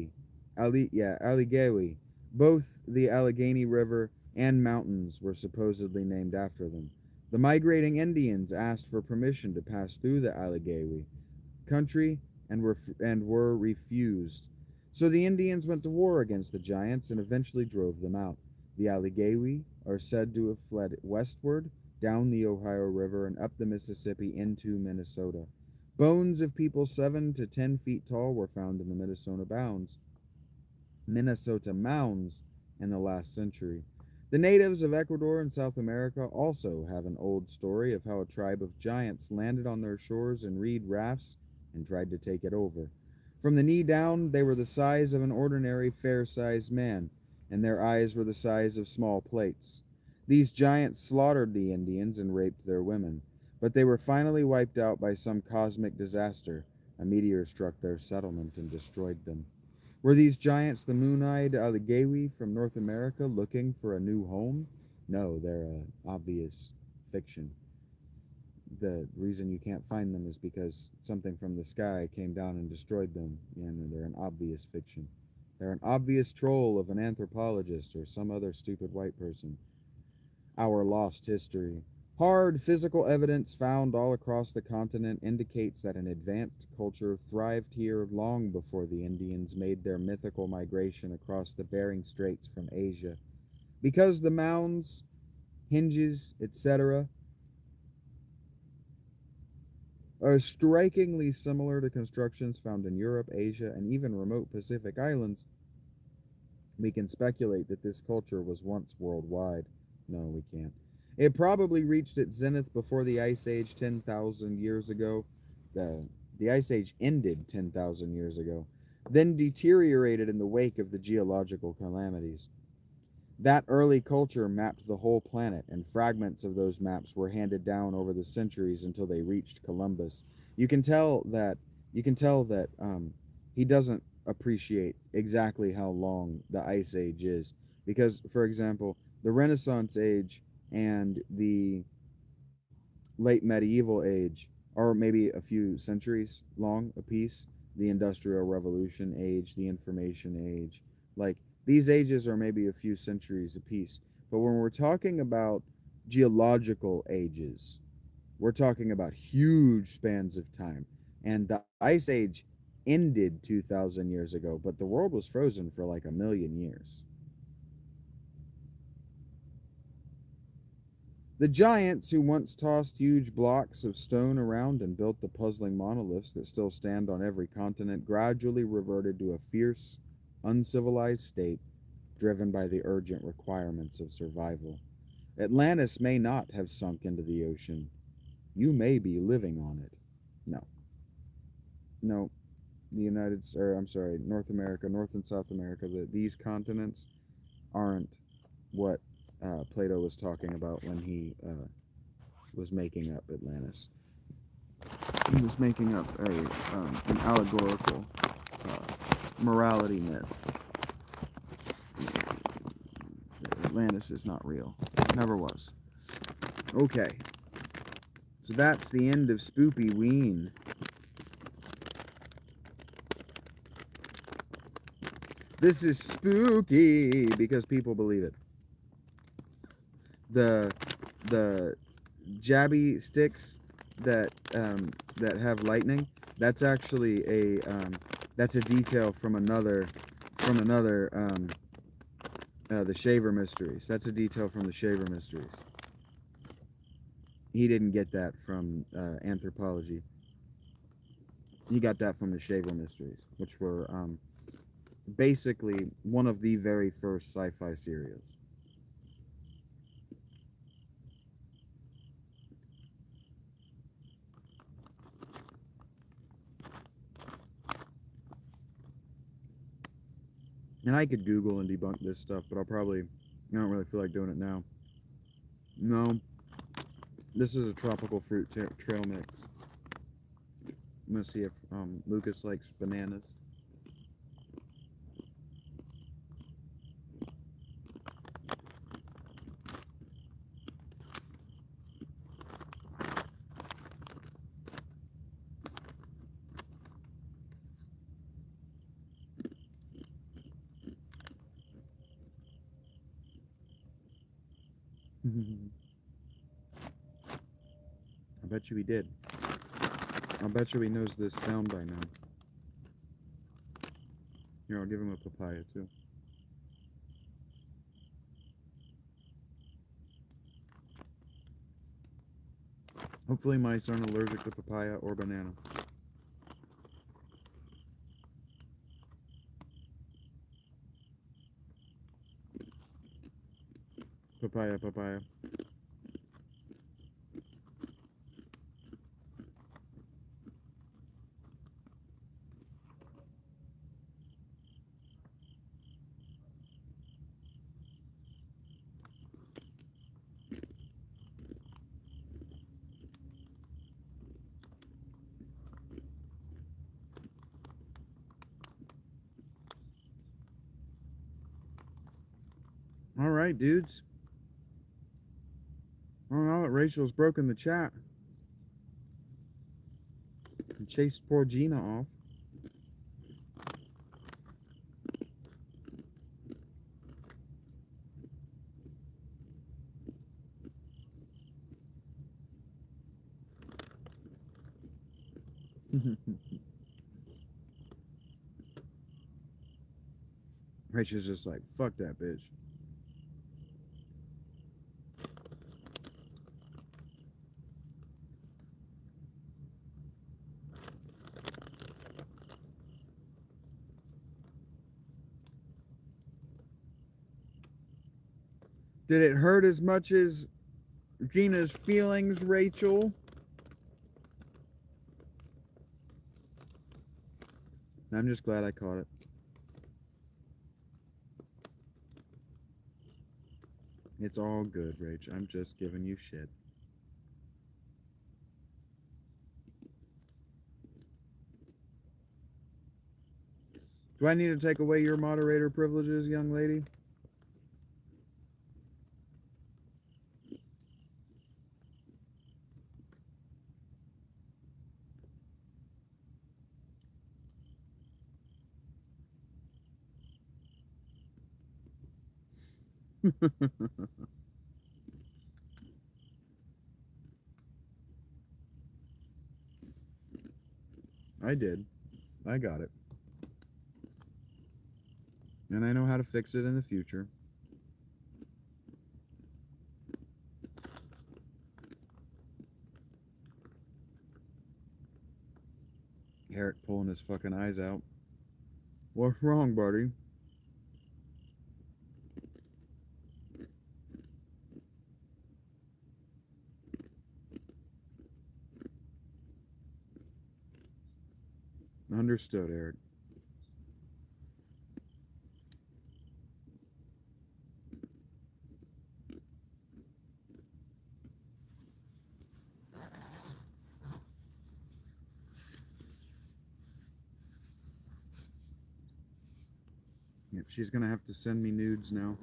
Both the Allegheny River and mountains were supposedly named after them. The migrating Indians asked for permission to pass through the Allegheny country and were refused. So the Indians went to war against the giants and eventually drove them out. The Allegheny are said to have fled westward down the Ohio River and up the Mississippi into Minnesota. Bones of people 7 to 10 feet tall were found in the Minnesota mounds in the last century. The natives of Ecuador and South America also have an old story of how a tribe of giants landed on their shores in reed rafts and tried to take it over. From the knee down, they were the size of an ordinary fair-sized man, and their eyes were the size of small plates. These giants slaughtered the Indians and raped their women, but they were finally wiped out by some cosmic disaster. A meteor struck their settlement and destroyed them. Were these giants the moon-eyed Allegheny from North America looking for a new home? No, they're an obvious fiction. The reason you can't find them is because something from the sky came down and destroyed them, and they're an obvious fiction. They're an obvious troll of an anthropologist or some other stupid white person. Our lost history. Hard physical evidence found all across the continent indicates that an advanced culture thrived here long before the Indians made their mythical migration across the Bering Straits from Asia. Because the mounds, hinges, etc., are strikingly similar to constructions found in Europe, Asia, and even remote Pacific islands, we can speculate that this culture was once worldwide. No, we can't. It probably reached its zenith before the Ice Age 10,000 years ago. The Ice Age ended 10,000 years ago, then deteriorated in the wake of the geological calamities. That early culture mapped the whole planet, and fragments of those maps were handed down over the centuries until they reached Columbus. You can tell that he doesn't appreciate exactly how long the Ice Age is, because, for example, the Renaissance Age and the late medieval age are maybe a few centuries long apiece. The Industrial Revolution age, the Information Age, like these ages are maybe a few centuries apiece. But when we're talking about geological ages, we're talking about huge spans of time. And the Ice Age ended 2,000 years ago, but the world was frozen for like a million years. The giants who once tossed huge blocks of stone around and built the puzzling monoliths that still stand on every continent gradually reverted to a fierce, uncivilized state driven by the urgent requirements of survival. Atlantis may not have sunk into the ocean. You may be living on it. No. No. North America, North and South America, these continents aren't what Plato was talking about when he was making up Atlantis. He was making up an allegorical morality myth. Atlantis is not real. Never was. Okay. So that's the end of Spoopyween. This is spooky because people believe it. The jabby sticks that have lightning, that's actually that's a detail from another the Shaver Mysteries. That's a detail from the Shaver Mysteries. He didn't get that from anthropology. He got that from the Shaver Mysteries, which were basically one of the very first sci-fi serials. And I could Google and debunk this stuff, but I don't really feel like doing it now. No, this is a tropical fruit trail mix. I'm gonna see if Lucas likes bananas. I bet you he did. I bet you he knows this sound by now. Here, I'll give him a papaya too. Hopefully mice aren't allergic to papaya or banana. Papaya, papaya. All right, dudes. I don't know, Rachel's broken the chat and chased poor Gina off. Rachel's just like, fuck that bitch. Did it hurt as much as Gina's feelings, Rachel? I'm just glad I caught it. It's all good, Rach. I'm just giving you shit. Do I need to take away your moderator privileges, young lady? I did. I got it. And I know how to fix it in the future. Eric pulling his fucking eyes out. What's wrong, buddy? Understood, Eric. Yep, she's gonna have to send me nudes now.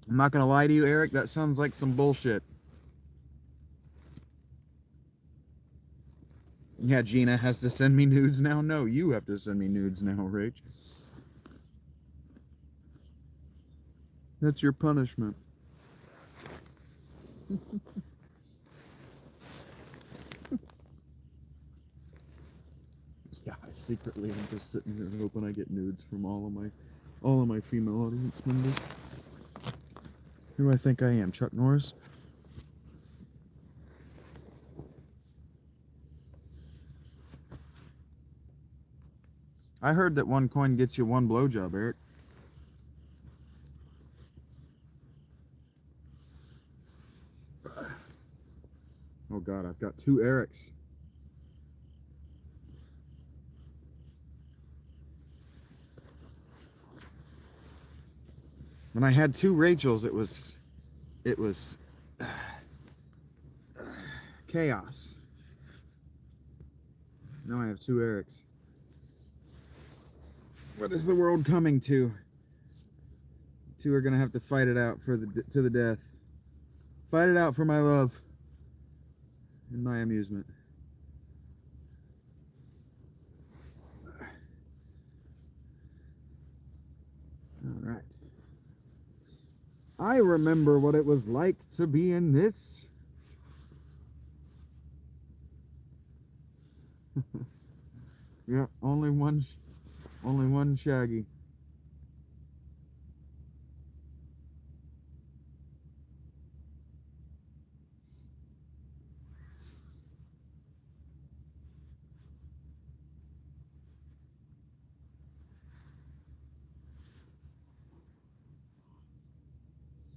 I'm not gonna lie to you, Eric, that sounds like some bullshit. Yeah, Gina has to send me nudes now? No, you have to send me nudes now, Rach. That's your punishment. Yeah, secretly I'm just sitting here hoping I get nudes from all of my female audience members. Who do I think I am, Chuck Norris? I heard that 1 coin gets you 1 blowjob, Eric. Oh God, I've got 2 Erics. When I had 2 Rachels, it was chaos. Now I have 2 Erics. What is the world coming to? 2 are gonna have to fight it out to the death. Fight it out for my love and my amusement. All right. I remember what it was like to be in this. Yeah, only one Shaggy.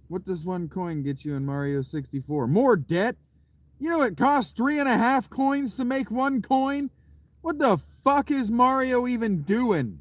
What does 1 coin get you in Mario 64? More debt? You know it costs 3.5 coins to make 1 coin? What the fuck is Mario even doing?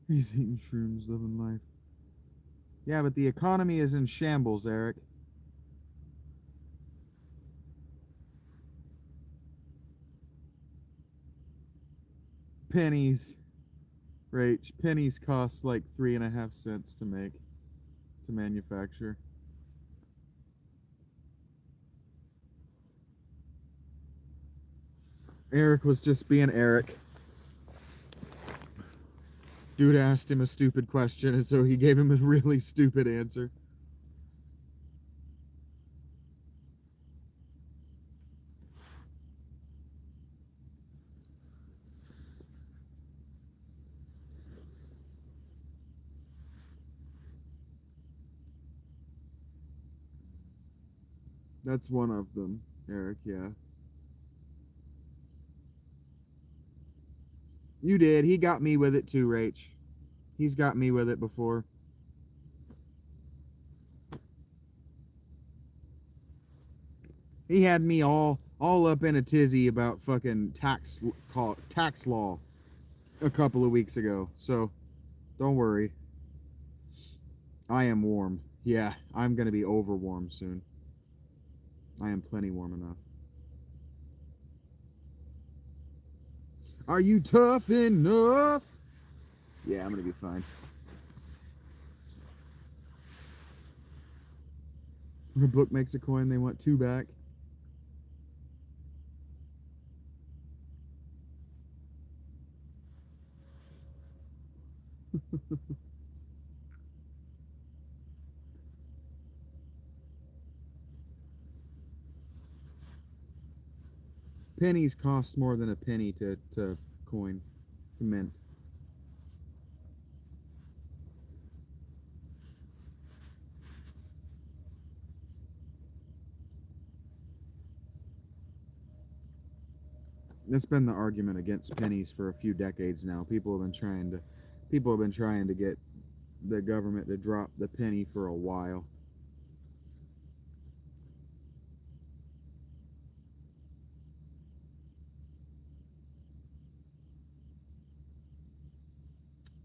He's eating shrooms, living life. Yeah, but the economy is in shambles, Eric. Pennies. Rach, pennies cost like 3.5 cents to manufacture. Eric was just being Eric. Dude asked him a stupid question, and so he gave him a really stupid answer. That's one of them, Eric, yeah. You did. He got me with it too, Rach. He's got me with it before. He had me all up in a tizzy about fucking tax law a couple of weeks ago. So, don't worry. I am warm. Yeah, I'm gonna be over warm soon. I am plenty warm enough. Are you tough enough? Yeah, I'm gonna be fine. When a book makes a coin, they want 2 back. Pennies cost more than a penny to coin, to mint. That's been the argument against pennies for a few decades now. People have been trying to get the government to drop the penny for a while.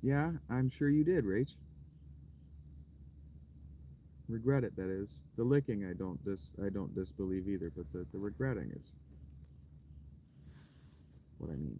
Yeah, I'm sure you did, Rach. Regret it, that is. The licking I don't disbelieve either, but the regretting is what I mean.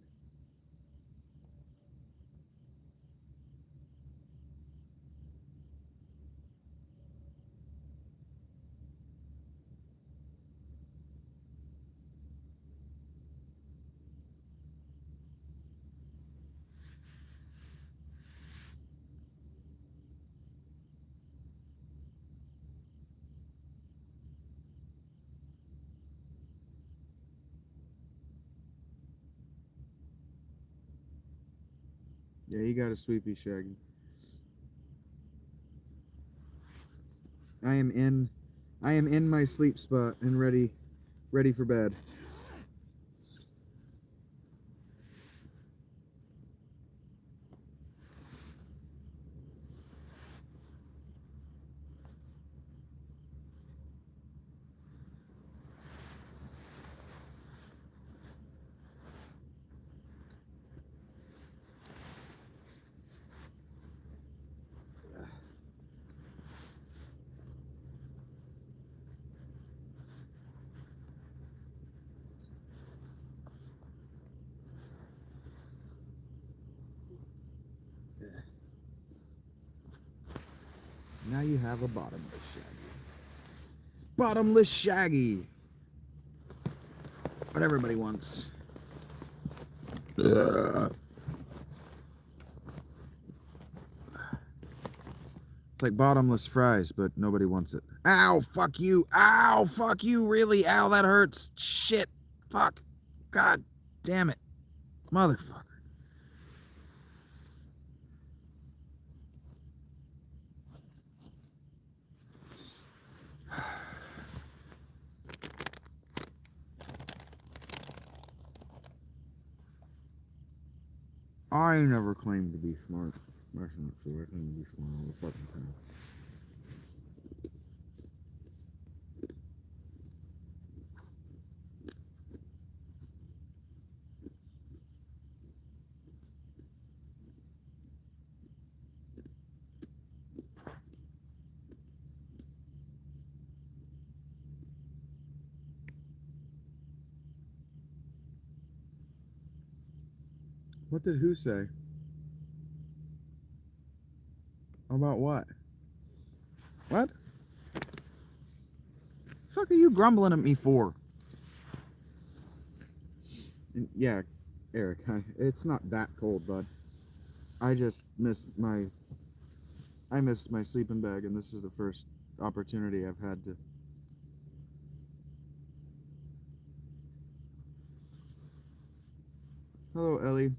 Yeah, you got a sweepy, Shaggy. I am in my sleep spot and ready for bed. Now you have a bottomless Shaggy. Bottomless Shaggy. What everybody wants. It's like bottomless fries, but nobody wants it. Ow, fuck you. Ow, fuck you, really. Ow, that hurts. Shit. Fuck. God damn it. Motherfucker. I never claimed to be smart. That's not true. I claim to be smart all the fucking time. What did who say? About what? What? The fuck are you grumbling at me for? And yeah, Eric, it's not that cold, bud. I just missed my sleeping bag, and this is the first opportunity I've had to. Hello, Ellie.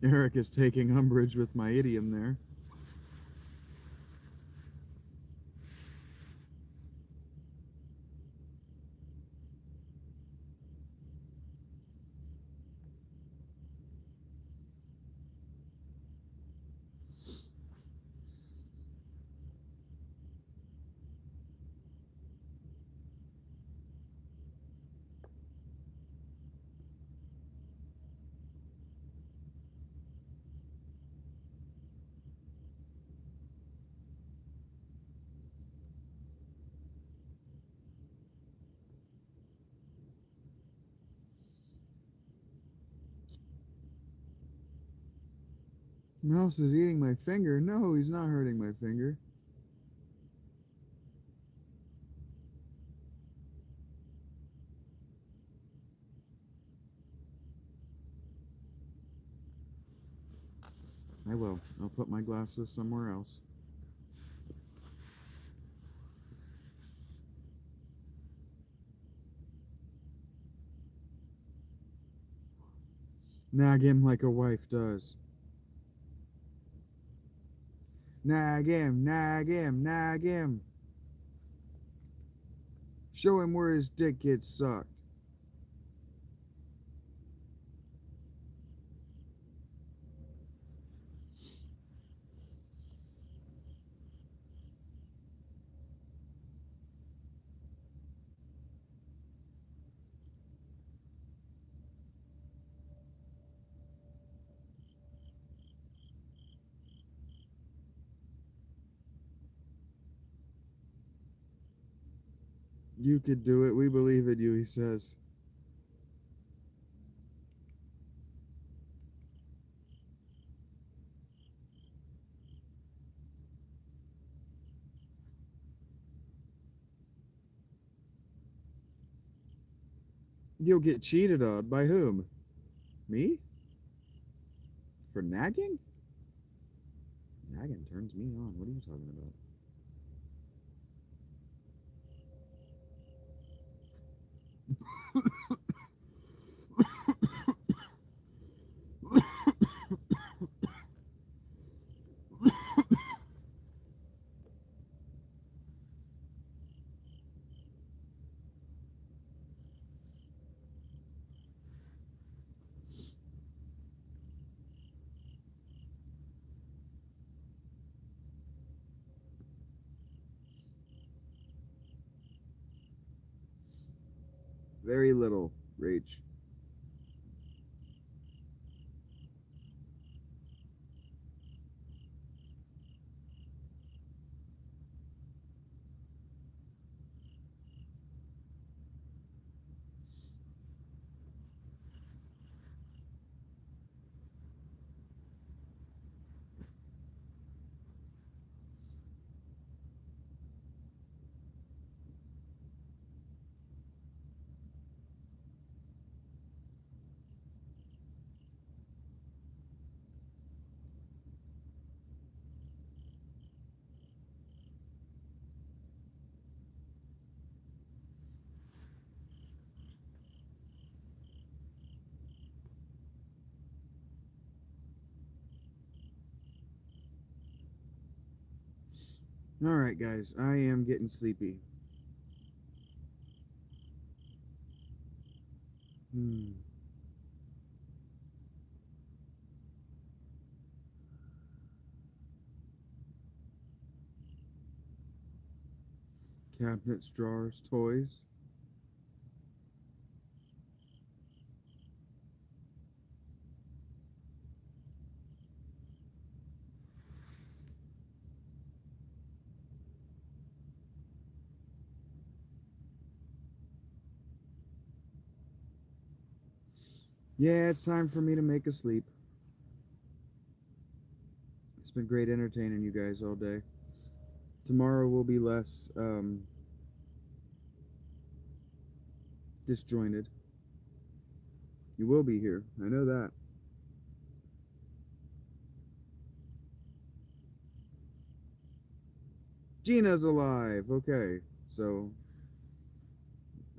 Eric is taking umbrage with my idiom there. Mouse is eating my finger. No, he's not hurting my finger. I will. I'll put my glasses somewhere else. Nag him like a wife does. Nag him, nag him, nag him. Show him where his dick gets sucked. You could do it. We believe in you, he says. You'll get cheated on. By whom? Me? For nagging? Nagging turns me on. What are you talking about? Very little, Rach. Alright, guys. I am getting sleepy. Cabinets, drawers, toys. Yeah, it's time for me to make a sleep. It's been great entertaining you guys all day. Tomorrow will be less disjointed. You will be here. I know that. Gina's alive. Okay. So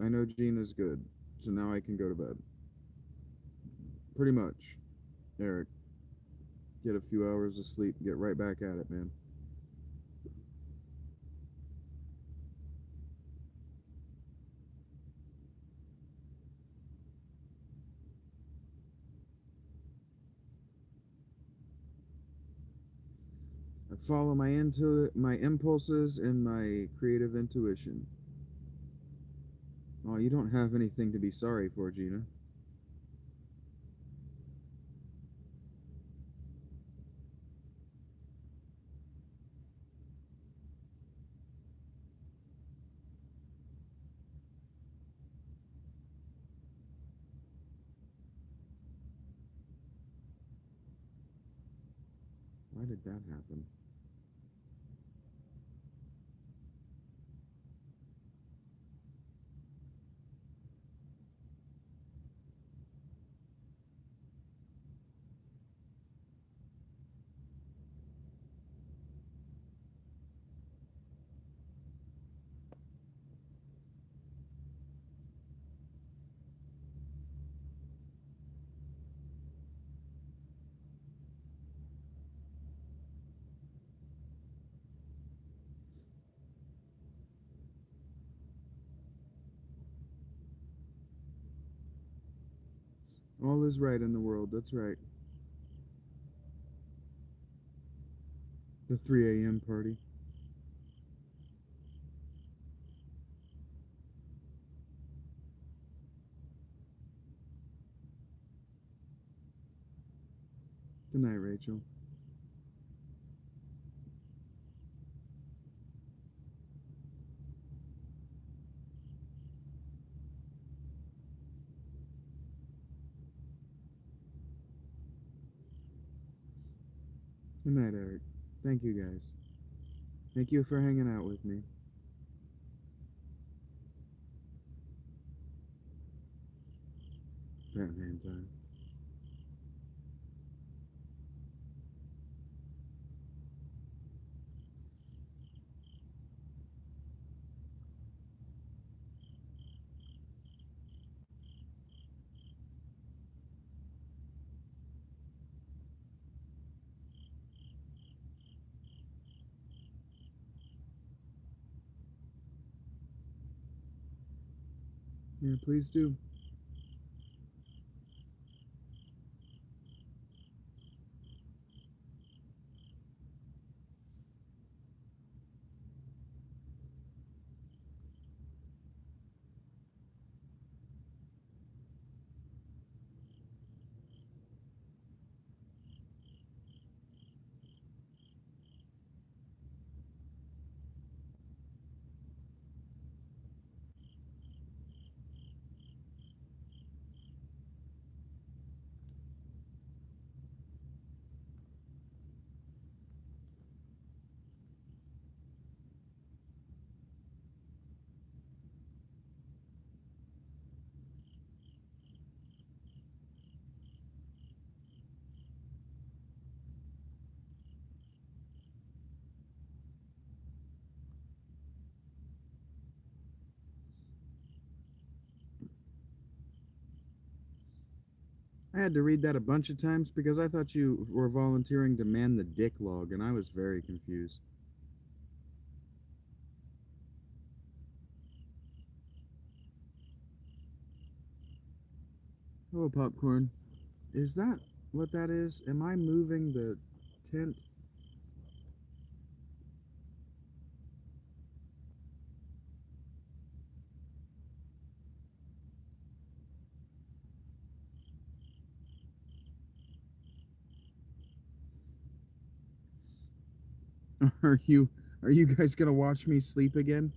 I know Gina's good. So now I can go to bed. Pretty much. Eric, get a few hours of sleep. Get right back at it, man. I follow my impulses and my creative intuition. Oh, you don't have anything to be sorry for, Gina. Why did that happen? All is right in the world. That's right. The 3 a.m. party. Good night, Rachel. Good night, Eric. Thank you, guys. Thank you for hanging out with me. Batman time. Yeah, please do. I had to read that a bunch of times because I thought you were volunteering to man the dick log, and I was very confused. Hello, Popcorn. Is that what that is? Am I moving the tent? Are you are you guys gonna watch me sleep again?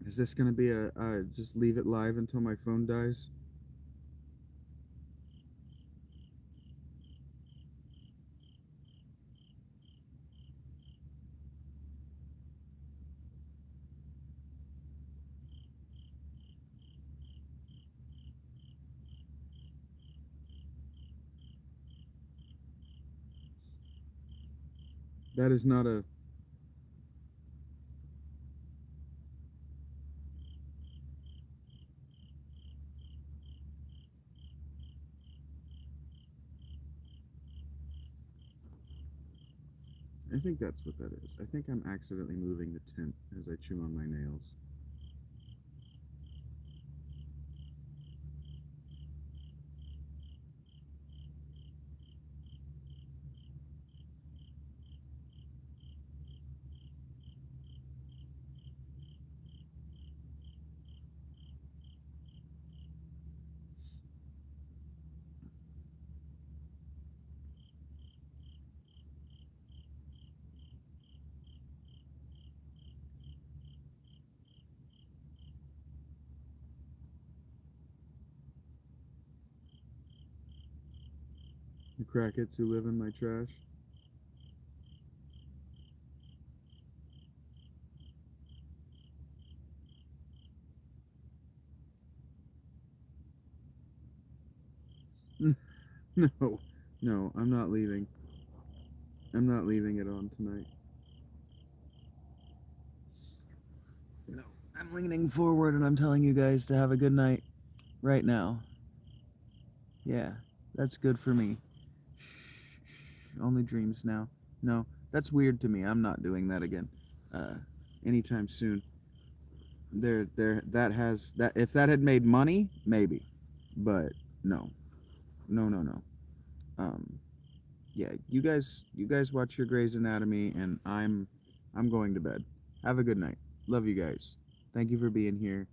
Is this gonna be a just leave it live until my phone dies? That is not a. I think that's what that is. I think I'm accidentally moving the tent as I chew on my nails. The crackheads who live in my trash. No, no, I'm not leaving. I'm not leaving it on tonight. No, I'm leaning forward and I'm telling you guys to have a good night right now. Yeah, that's good for me. Only dreams now. No, that's weird to me. I'm not doing that again. Anytime soon. That has that. If that had made money, maybe, but no, no. Um, yeah, you guys watch your Grey's Anatomy, and I'm going to bed. Have a good night. Love you guys. Thank you for being here.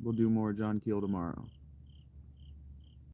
We'll do more John Keel tomorrow.